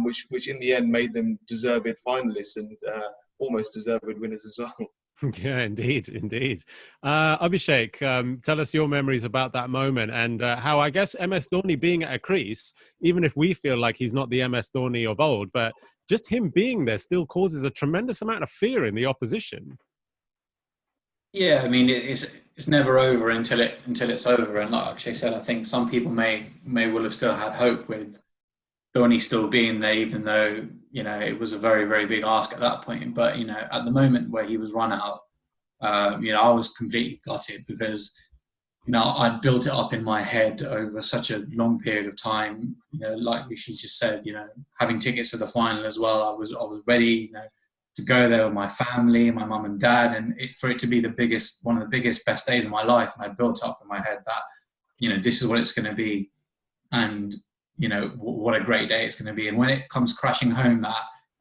which in the end made them deserved finalists and almost deserved winners as well. Yeah, indeed. Abhishek, tell us your memories about that moment and how, I guess, MS Dhoni being at a crease, even if we feel like he's not the MS Dhoni of old, but just him being there still causes a tremendous amount of fear in the opposition. Yeah, I mean, it's never over until it's over. And like Akshay said, I think some people may well have still had hope with Dhoni still being there, even though, you know, it was a very, very big ask at that point. But, you know, at the moment where he was run out, you know, I was completely gutted because, you know, I'd built it up in my head over such a long period of time. You know, like Rishi just said, you know, having tickets to the final as well, I was ready, you know, to go there with my family, my mum and dad, and for it to be one of the biggest, best days of my life. And I built up in my head that, you know, this is what it's going to be. And, you know, what a great day it's going to be. And when it comes crashing home,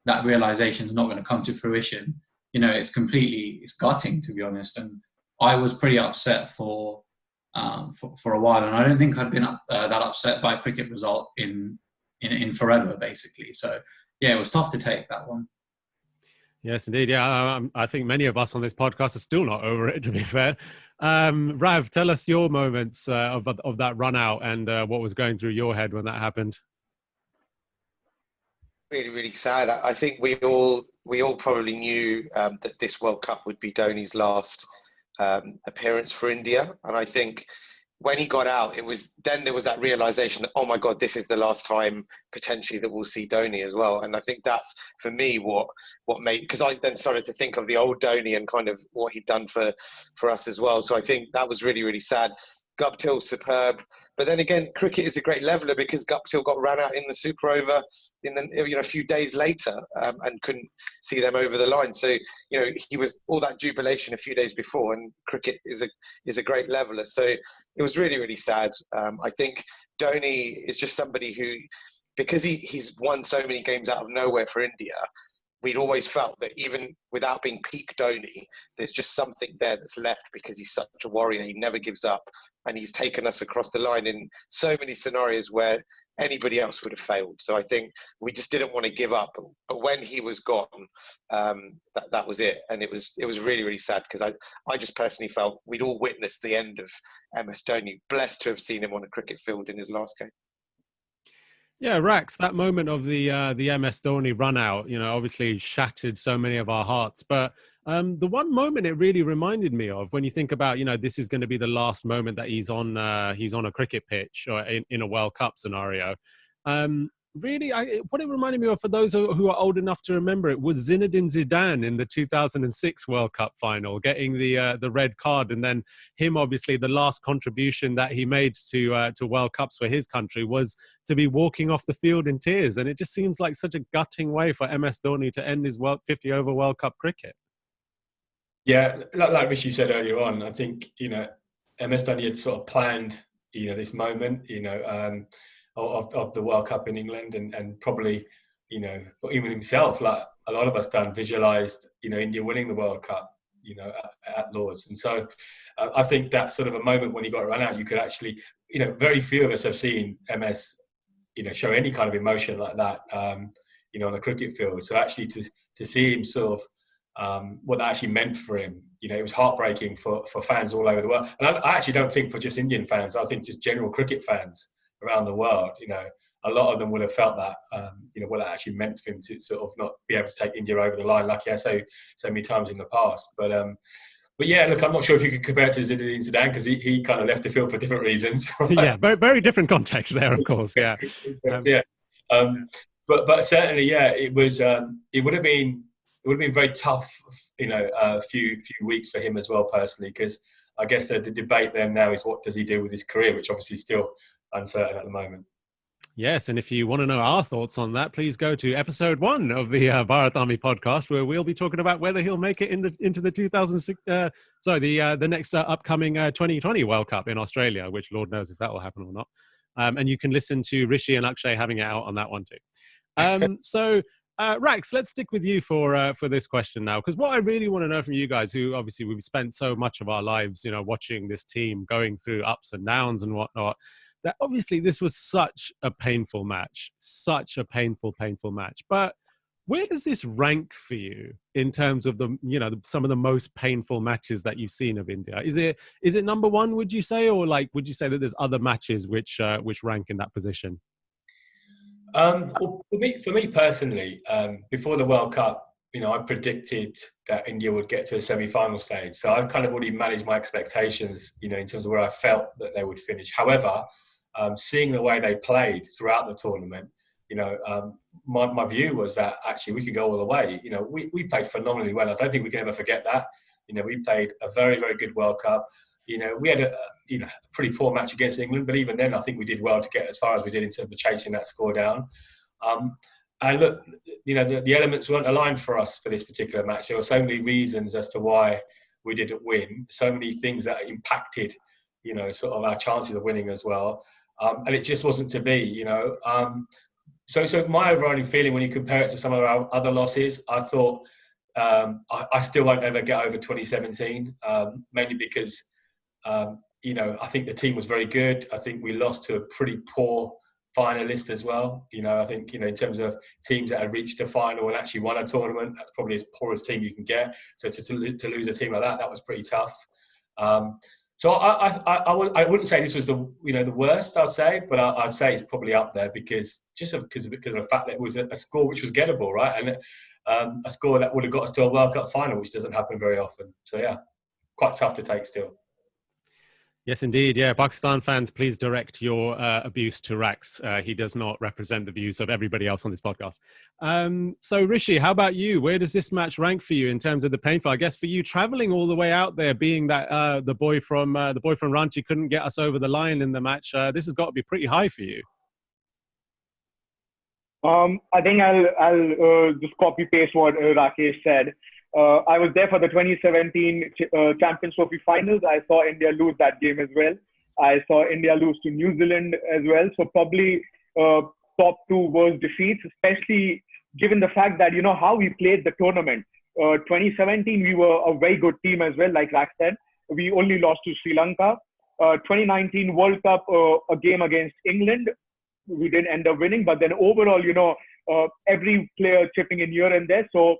that realization is not going to come to fruition, you know, it's gutting, to be honest. And I was pretty upset for a while. And I don't think I'd been that upset by a cricket result in forever, basically. So, yeah, it was tough to take that one. Yes, indeed. Yeah, I think many of us on this podcast are still not over it, to be fair. Rav, tell us your moments of that run out and what was going through your head when that happened. Really, really sad. I think we all probably knew that this World Cup would be Dhoni's last appearance for India, and I think when he got out, there was that realization that, oh my God, this is the last time potentially that we'll see Dhoni as well. And I think that's, for me, what made, because I then started to think of the old Dhoni and kind of what he'd done for us as well. So I think that was really, really sad. Guptill, superb. But then again, cricket is a great leveler because Guptill got ran out in the Super Over a few days later and couldn't see them over the line. So, you know, he was all that jubilation a few days before, and cricket is a great leveler. So it was really, really sad. I think Dhoni is just somebody who, because he's won so many games out of nowhere for India, we'd always felt that even without being peak Dhoni, there's just something there that's left because he's such a warrior. He never gives up, and he's taken us across the line in so many scenarios where anybody else would have failed. So I think we just didn't want to give up. But when he was gone, that was it, and it was really, really sad because I just personally felt we'd all witnessed the end of MS Dhoni. Blessed to have seen him on a cricket field in his last game. Yeah, Rax, that moment of the MS Dhoni run out, you know, obviously shattered so many of our hearts. But the one moment it really reminded me of, when you think about, you know, this is going to be the last moment that he's on a cricket pitch or in a World Cup scenario. Really, what it reminded me of, for those who are old enough to remember it, was Zinedine Zidane in the 2006 World Cup final, getting the red card, and then him, obviously, the last contribution that he made to World Cups for his country was to be walking off the field in tears. And it just seems like such a gutting way for MS Dhoni to end his 50-over World Cup cricket. Yeah, like Rishi said earlier on, I think, you know, MS Dhoni had sort of planned, you know, this moment, you know, of the World Cup in England, and probably, you know, even himself, like a lot of us done, visualised, you know, India winning the World Cup, you know, at Lord's. And so I think that sort of a moment when he got run out, you could actually, you know, very few of us have seen MS, you know, show any kind of emotion like that, you know, on the cricket field. So actually to see him sort of, what that actually meant for him, you know, it was heartbreaking for fans all over the world. And I actually don't think for just Indian fans, I think just general cricket fans around the world, you know, a lot of them would have felt that, you know, what it actually meant for him to sort of not be able to take India over the line like he has so many times in the past. But yeah, look, I'm not sure if you could compare it to Zinedine Zidane because he kind of left the field for different reasons. Right? Yeah, very, very different context there, of course. Yeah, yeah. But certainly, yeah, it was. It would have been would have been very tough, a few weeks for him as well personally, because I guess the debate there now is what does he do with his career, which obviously is still uncertain at the moment. Yes, and if you want to know our thoughts on that, please go to episode 1 of the Bharat Army podcast, where we'll be talking about whether he'll make it into the 2006, the next upcoming 2020 World Cup in Australia, which Lord knows if that will happen or not. And you can listen to Rishi and Akshay having it out on that one too. Rax, let's stick with you for this question now, because what I really want to know from you guys, who obviously we've spent so much of our lives, watching this team going through ups and downs and whatnot, that obviously this was such a painful match, such a painful match. But where does this rank for you in terms of some of the most painful matches that you've seen of India? Is it number one, would you say, or would you say that there's other matches which rank in that position? Well, for me personally, before the World Cup, I predicted that India would get to a semi-final stage. So I've kind of already managed my expectations, in terms of where I felt that they would finish. However, seeing the way they played throughout the tournament, my view was that actually we could go all the way. We played phenomenally well. I don't think we can ever forget that. We played a very, very good World Cup. We had a pretty poor match against England, but even then I think we did well to get as far as we did in terms of chasing that score down. And look, the elements weren't aligned for us for this particular match. There were so many reasons as to why we didn't win, so many things that impacted, sort of our chances of winning as well. And it just wasn't to be, So my overriding feeling when you compare it to some of our other losses, I thought I still won't ever get over 2017, mainly because, I think the team was very good. I think we lost to a pretty poor finalist as well. I think, in terms of teams that had reached the final and actually won a tournament, that's probably as poor as team you can get. So to lose a team like that was pretty tough. So I wouldn't say this was the worst, I'd say, but I'd say it's probably up there because of the fact that it was a score which was gettable, right? And a score that would have got us to a World Cup final, which doesn't happen very often. So yeah, quite tough to take still. Yes, indeed. Yeah, Pakistan fans, please direct your abuse to Rax. He does not represent the views of everybody else on this podcast. So, Rishi, how about you? Where does this match rank for you in terms of the painful? I guess for you, traveling all the way out there, being that the boy from Ranchi couldn't get us over the line in the match, this has got to be pretty high for you. I think I'll just copy paste what Rakesh said. I was there for the 2017 Champions Trophy finals. I saw India lose that game as well. I saw India lose to New Zealand as well. So probably top two worst defeats, especially given the fact that, how we played the tournament. 2017, we were a very good team as well, like Rax said. We only lost to Sri Lanka. 2019 World Cup, a game against England, we didn't end up winning. But then overall, every player chipping in here and there. So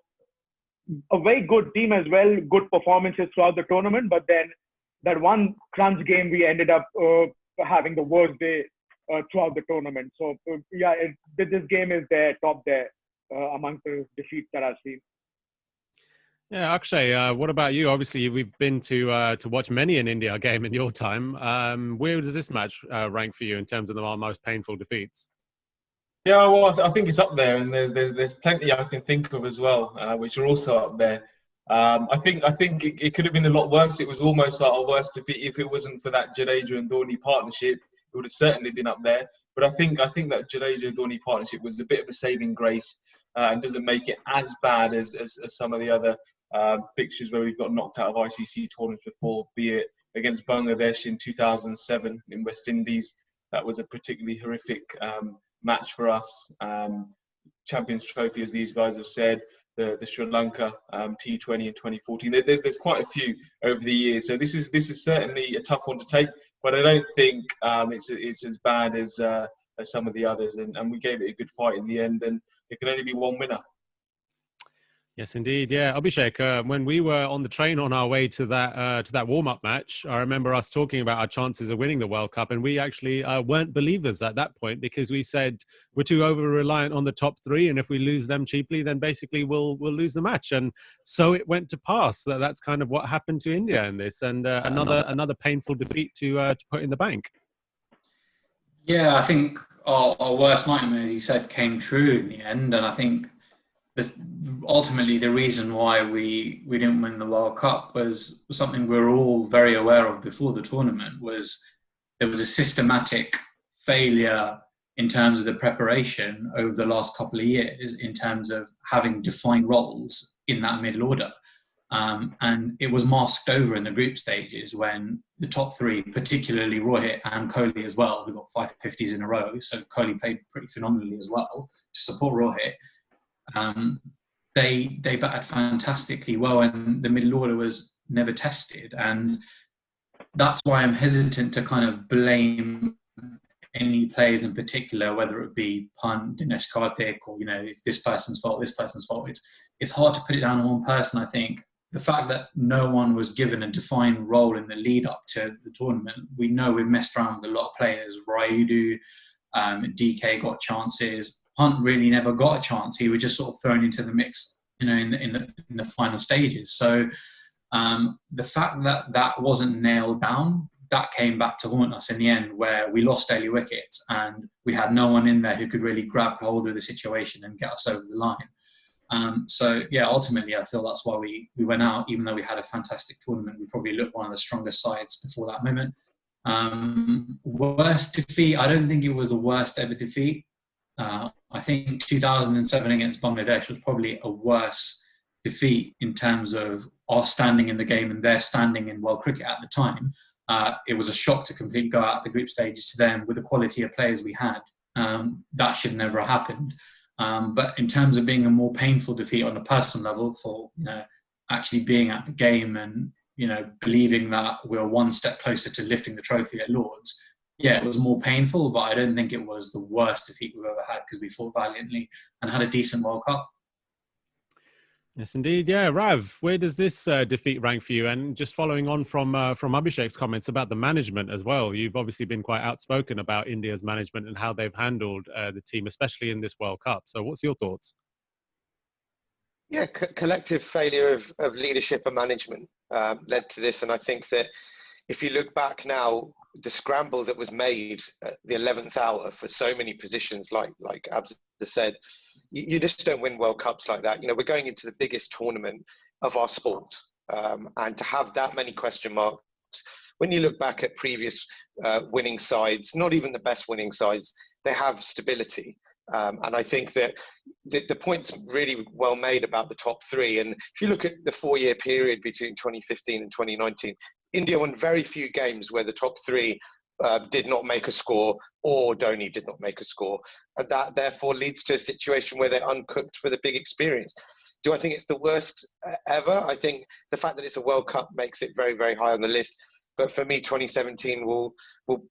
a very good team as well, good performances throughout the tournament. But then that one crunch game, we ended up having the worst day throughout the tournament. So this game is there, top there amongst the defeats that I've seen. Yeah, Akshay, what about you? Obviously, we've been to watch many an India game in your time. Where does this match rank for you in terms of the most painful defeats? Yeah, well, I think it's up there, and there's plenty I can think of as well, which are also up there. I think it could have been a lot worse. It was almost like a worse defeat if it wasn't for that Jadeja and Dhoni partnership. It would have certainly been up there. But I think that Jadeja and Dhoni partnership was a bit of a saving grace and doesn't make it as bad as some of the other fixtures where we've got knocked out of ICC tournaments before, be it against Bangladesh in 2007 in West Indies. That was a particularly horrific match for us. Champions Trophy, as these guys have said, the Sri Lanka T20 in 2014. There's quite a few over the years, so this is certainly a tough one to take. But I don't think it's as bad as some of the others, and we gave it a good fight in the end, and there can only be one winner. Yes, indeed. Yeah, Abhishek, when we were on the train on our way to that warm-up match, I remember us talking about our chances of winning the World Cup, and we actually weren't believers at that point because we said we're too over-reliant on the top three, and if we lose them cheaply, then basically we'll lose the match. And so it went to pass. That's kind of what happened to India in this, and another painful defeat to put in the bank. Yeah, I think our worst nightmare, as you said, came true in the end, and I think ultimately the reason why we didn't win the World Cup was something we were all very aware of before the tournament. Was there was a systematic failure in terms of the preparation over the last couple of years in terms of having defined roles in that middle order. And it was masked over in the group stages when the top three, particularly Rohit and Kohli as well, who got 550s in a row, so Kohli played pretty phenomenally as well to support Rohit. They batted fantastically well, and the middle order was never tested. And that's why I'm hesitant to kind of blame any players in particular, whether it be Pant, Dinesh Karthik, or it's this person's fault, this person's fault. It's hard to put it down on one person. I think the fact that no one was given a defined role in the lead up to the tournament, we know we've messed around with a lot of players. Rayudu, DK got chances. Hunt really never got a chance. He was just sort of thrown into the mix, in the final stages. So the fact that that wasn't nailed down, that came back to haunt us in the end, where we lost early wickets and we had no one in there who could really grab hold of the situation and get us over the line. So yeah, ultimately I feel that's why we went out, even though we had a fantastic tournament. We probably looked one of the strongest sides before that moment. Worst defeat, I don't think it was the worst ever defeat. I think 2007 against Bangladesh was probably a worse defeat in terms of our standing in the game and their standing in world cricket at the time. It was a shock to completely go out the group stages to them with the quality of players we had. That should never have happened. But in terms of being a more painful defeat on a personal level, for actually being at the game and believing that we're one step closer to lifting the trophy at Lords, yeah, it was more painful, but I don't think it was the worst defeat we've ever had, because we fought valiantly and had a decent World Cup. Yes, indeed. Yeah, Rav, where does this defeat rank for you? And just following on from Abhishek's comments about the management as well, you've obviously been quite outspoken about India's management and how they've handled the team, especially in this World Cup. So what's your thoughts? Yeah, collective failure of leadership and management led to this. And I think that if you look back now, the scramble that was made at the 11th hour for so many positions, like Abs said, you just don't win World Cups like that. We're going into the biggest tournament of our sport. And to have that many question marks, when you look back at previous winning sides, not even the best winning sides, they have stability. And I think that the point's really well made about the top three. And if you look at the 4-year period between 2015 and 2019, India won very few games where the top three did not make a score, or Dhoni did not make a score. And that therefore leads to a situation where they're uncooked for the big experience. Do I think it's the worst ever? I think the fact that it's a World Cup makes it very, very high on the list. But for me, 2017 will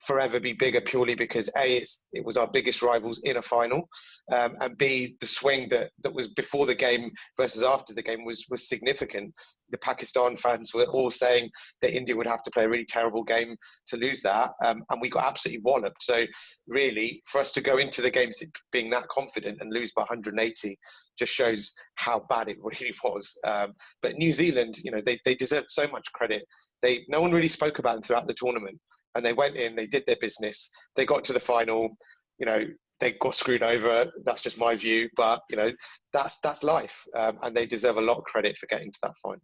forever be bigger, purely because A, it was our biggest rivals in a final, and B, the swing that was before the game versus after the game was significant. The Pakistan fans were all saying that India would have to play a really terrible game to lose that, and we got absolutely walloped. So really, for us to go into the games being that confident and lose by 180 just shows how bad it really was. But New Zealand, they deserve so much credit. No one really spoke about them throughout the tournament, and they went in, they did their business, they got to the final, they got screwed over. That's just my view, but that's life, and they deserve a lot of credit for getting to that final.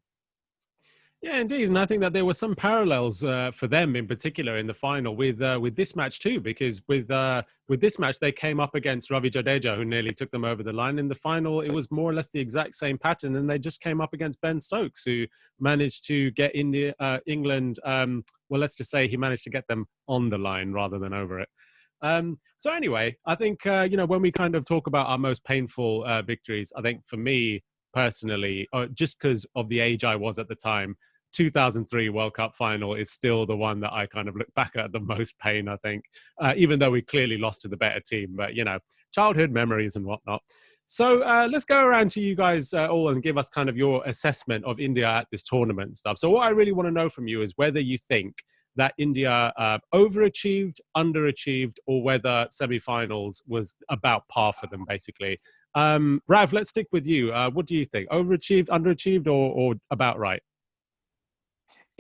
Yeah, indeed, and I think that there were some parallels for them in particular in the final with this match too, because with this match they came up against Ravi Jadeja, who nearly took them over the line. In the final, it was more or less the exact same pattern, and they just came up against Ben Stokes, who managed to get England. Well, let's just say he managed to get them on the line rather than over it. So anyway, I think when we kind of talk about our most painful victories, I think for me personally, just because of the age I was at the time, 2003 World Cup final is still the one that I kind of look back at the most pain, I think, even though we clearly lost to the better team, but childhood memories and whatnot. So let's go around to you guys all and give us kind of your assessment of India at this tournament and stuff. So what I really want to know from you is whether you think that India overachieved, underachieved, or whether semi-finals was about par for them, basically. Rav, let's stick with you. What do you think? Overachieved, underachieved, or about right?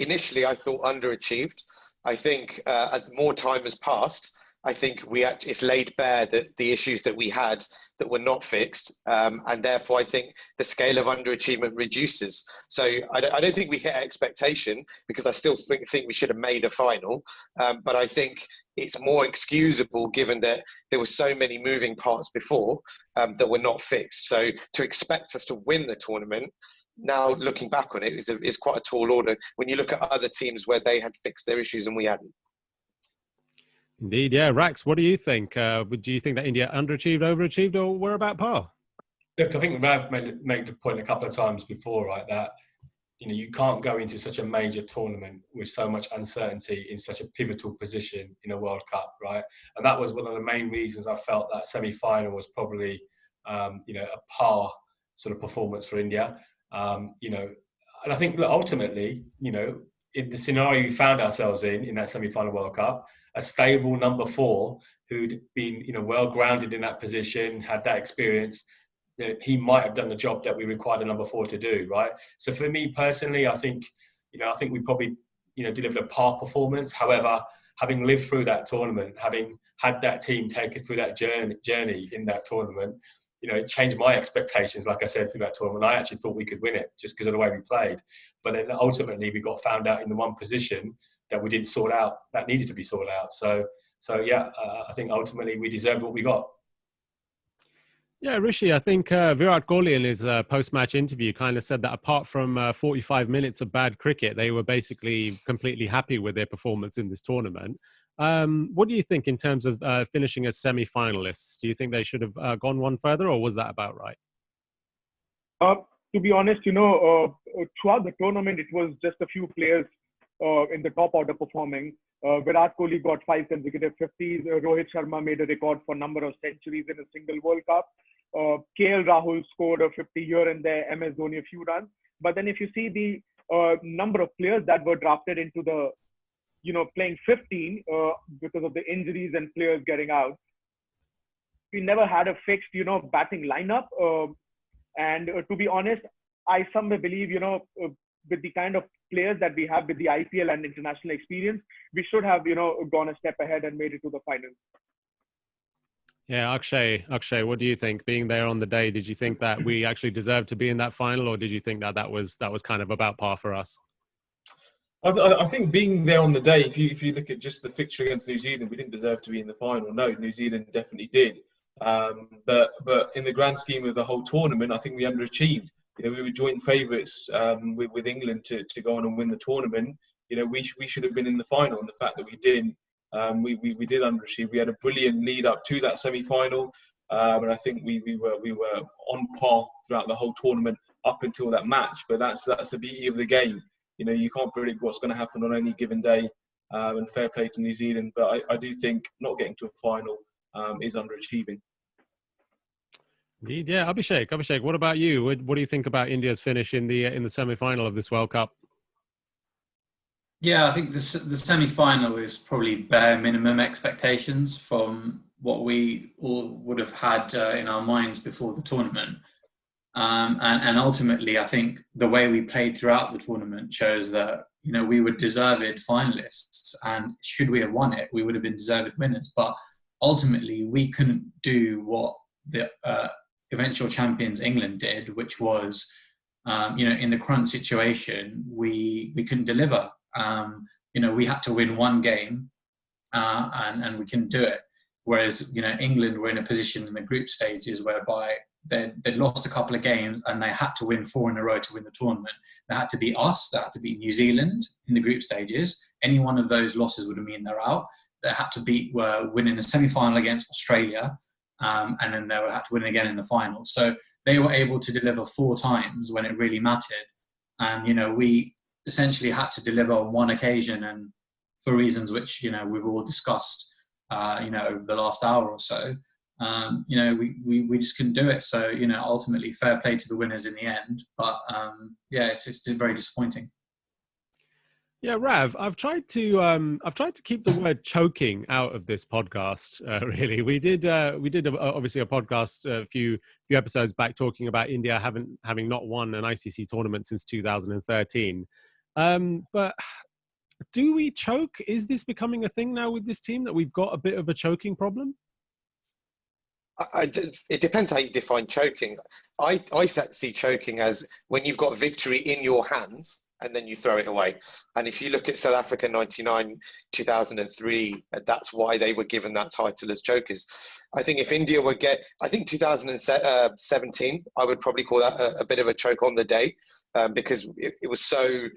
Initially, I thought underachieved. I think as more time has passed, I think it's laid bare that the issues that we had that were not fixed, and therefore I think the scale of underachievement reduces. So I don't think we hit expectation, because I still think we should have made a final, but I think it's more excusable given that there were so many moving parts before that were not fixed. So to expect us to win the tournament, now looking back on it, is quite a tall order when you look at other teams where they had fixed their issues and we hadn't. Indeed, yeah. Rax, what do you think? Do you think that India underachieved, overachieved, or were about par? Look, I think Rav made the point a couple of times before, right, that you can't go into such a major tournament with so much uncertainty in such a pivotal position in a World Cup, right? And that was one of the main reasons I felt that semi-final was probably, a par sort of performance for India. And I think that ultimately, in the scenario we found ourselves in that semi-final World Cup, a stable number 4 who'd been, well grounded in that position, had that experience, he might have done the job that we required a number 4 to do, right? So for me personally, I think we probably, delivered a par performance. However, having lived through that tournament, having had that team take us through that journey in that tournament, it changed my expectations, like I said, through that tournament. I actually thought we could win it just because of the way we played. But then ultimately we got found out in the one position that we didn't sort out, that needed to be sorted out. So yeah, I think ultimately we deserved what we got. Yeah, Rishi, I think Virat Kohli in his post-match interview kind of said that apart from 45 minutes of bad cricket, they were basically completely happy with their performance in this tournament. What do you think in terms of finishing as semi-finalists? Do you think they should have gone one further, or was that about right? To be honest, throughout the tournament, it was just a few players in the top order performing. Virat Kohli got 5 consecutive 50s. Rohit Sharma made a record for number of centuries in a single World Cup. KL Rahul scored a 50 here and there. MS Dhoni a few runs. But then if you see the number of players that were drafted into the, playing 15 because of the injuries and players getting out, we never had a fixed, batting lineup. And to be honest, I somewhere believe, with the kind of players that we have with the IPL and international experience, we should have, gone a step ahead and made it to the final. Yeah, Akshay, what do you think? Being there on the day, did you think that we actually deserved to be in that final, or did you think that was kind of about par for us? I think being there on the day, if you look at just the fixture against New Zealand, we didn't deserve to be in the final. No, New Zealand definitely did. But in the grand scheme of the whole tournament, I think we underachieved. We were joint favourites with England to go on and win the tournament. We should have been in the final, and the fact that we didn't, we did underachieve. We had a brilliant lead up to that semi-final, and I think we were on par throughout the whole tournament up until that match. But that's the beauty of the game. You can't predict what's going to happen on any given day, and fair play to New Zealand. But I do think not getting to a final is underachieving. Indeed, yeah. Abhishek, what about you? What do you think about India's finish in the semi-final of this World Cup? Yeah, I think the semi-final is probably bare minimum expectations from what we all would have had in our minds before the tournament. And ultimately, I think the way we played throughout the tournament shows that, we were deserved finalists. And should we have won it, we would have been deserved winners. But ultimately, we couldn't do what the eventual champions England did, which was, in the crunch situation, we couldn't deliver. We had to win one game, and we couldn't do it. Whereas, England were in a position in the group stages whereby they'd lost a couple of games and they had to win 4 in a row to win the tournament. They had to beat us, they had to beat New Zealand in the group stages. Any one of those losses would have mean they're out. They had to win in a semi-final against Australia, and then they would have to win again in the final. So they were able to deliver 4 times when it really mattered. And, we essentially had to deliver on one occasion, and for reasons which, we've all discussed, over the last hour or so, we just couldn't do it. So, ultimately fair play to the winners in the end. But, it's just very disappointing. Yeah, Rav, I've tried to keep the word choking out of this podcast. Really, we did obviously a podcast a few episodes back talking about India having not won an ICC tournament since 2013. But Do we choke? Is this becoming a thing now with this team that we've got a bit of a choking problem? It depends how you define choking. I see choking as when you've got victory in your hands and then you throw it away. And if you look at South Africa 99, 2003, that's why they were given that title as chokers. I think if India I think 2017, I would probably call that a bit of a choke on the day, because it was so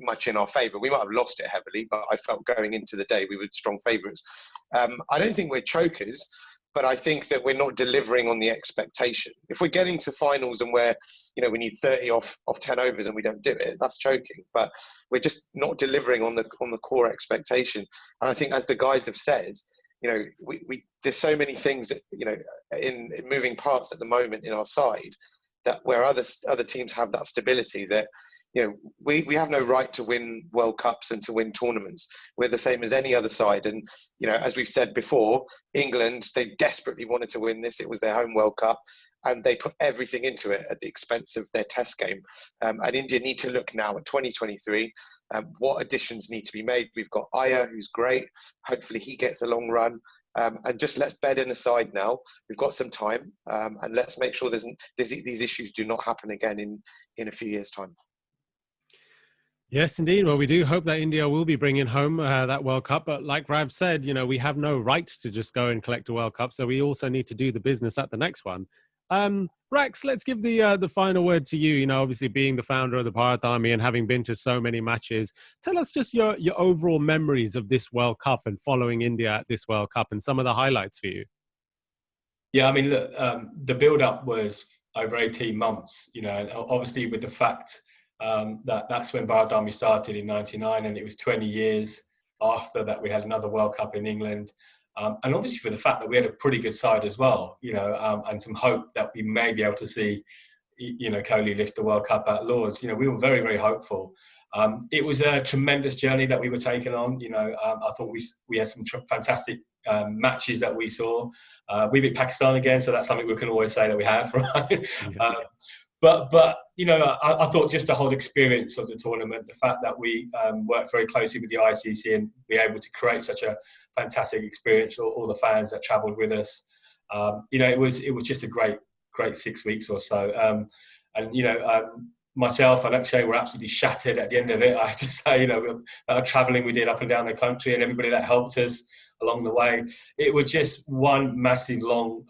much in our favour. We might have lost it heavily, but I felt going into the day we were strong favourites. I don't think we're chokers, but I think that we're not delivering on the expectation. If we're getting to finals and we need 30 off 10 overs and we don't do it, that's choking. But we're just not delivering on the core expectation. And I think, as the guys have said, there's so many things that, in moving parts at the moment in our side, that where other teams have that stability, that we have no right to win World Cups and to win tournaments. We're the same as any other side. And, as we've said before, England, they desperately wanted to win this. It was their home World Cup and they put everything into it at the expense of their test game. And India need to look now at 2023, what additions need to be made. We've got Iyer, who's great. Hopefully he gets a long run. And just let's bed in aside now. We've got some time, and let's make sure these issues do not happen again in a few years' time. Yes, indeed. Well, we do hope that India will be bringing home that World Cup. But like Rav said, we have no right to just go and collect a World Cup. So we also need to do the business at the next one. Rax, let's give the final word to you. Obviously being the founder of the Bharat Army and having been to so many matches, tell us just your overall memories of this World Cup and following India at this World Cup and some of the highlights for you. Yeah, I mean, look, the build-up was over 18 months, and obviously with the fact that's when Bharat Army started in 99, and it was 20 years after that we had another World Cup in England. And obviously for the fact that we had a pretty good side as well, and some hope that we may be able to see, Kohli lift the World Cup at Lords. We were very, very hopeful. It was a tremendous journey that we were taking on. I thought we had some fantastic matches that we saw. We beat Pakistan again, so that's something we can always say that we have, right? Yeah. But I thought just the whole experience of the tournament, the fact that we worked very closely with the ICC and be able to create such a fantastic experience for all the fans that travelled with us, it was just a great 6 weeks or so. Myself and Akshay were absolutely shattered at the end of it. I have to say, travelling we did up and down the country and everybody that helped us along the way. It was just one massive, long,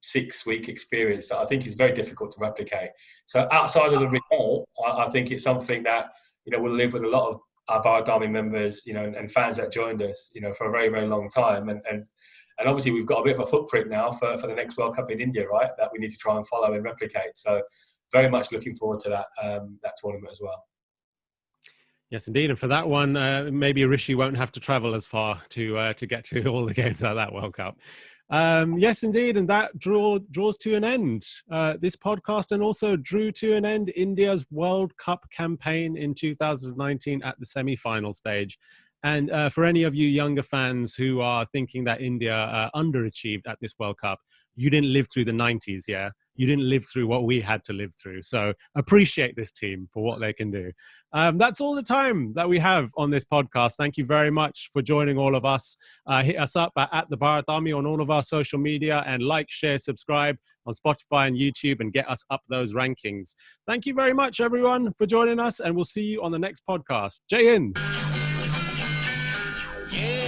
6-week experience that I think is very difficult to replicate. So outside of the result, I think it's something that, will live with a lot of our Bharat Army members, and fans that joined us, for a very, very long time. And obviously we've got a bit of a footprint now for the next World Cup in India, right? That we need to try and follow and replicate. So very much looking forward to that tournament as well. Yes, indeed. And for that one, maybe Rishi won't have to travel as far to get to all the games at that World Cup. Yes, indeed. And that draws to an end this podcast, and also drew to an end India's World Cup campaign in 2019 at the semi-final stage. And for any of you younger fans who are thinking that India underachieved at this World Cup, you didn't live through the 90s, yeah? You didn't live through what we had to live through. So appreciate this team for what they can do. That's all the time that we have on this podcast. Thank you very much for joining all of us. Hit us up at the Bharat Army on all of our social media, and like, share, subscribe on Spotify and YouTube, and get us up those rankings. Thank you very much, everyone, for joining us, and we'll see you on the next podcast. Jai Hind. Yeah.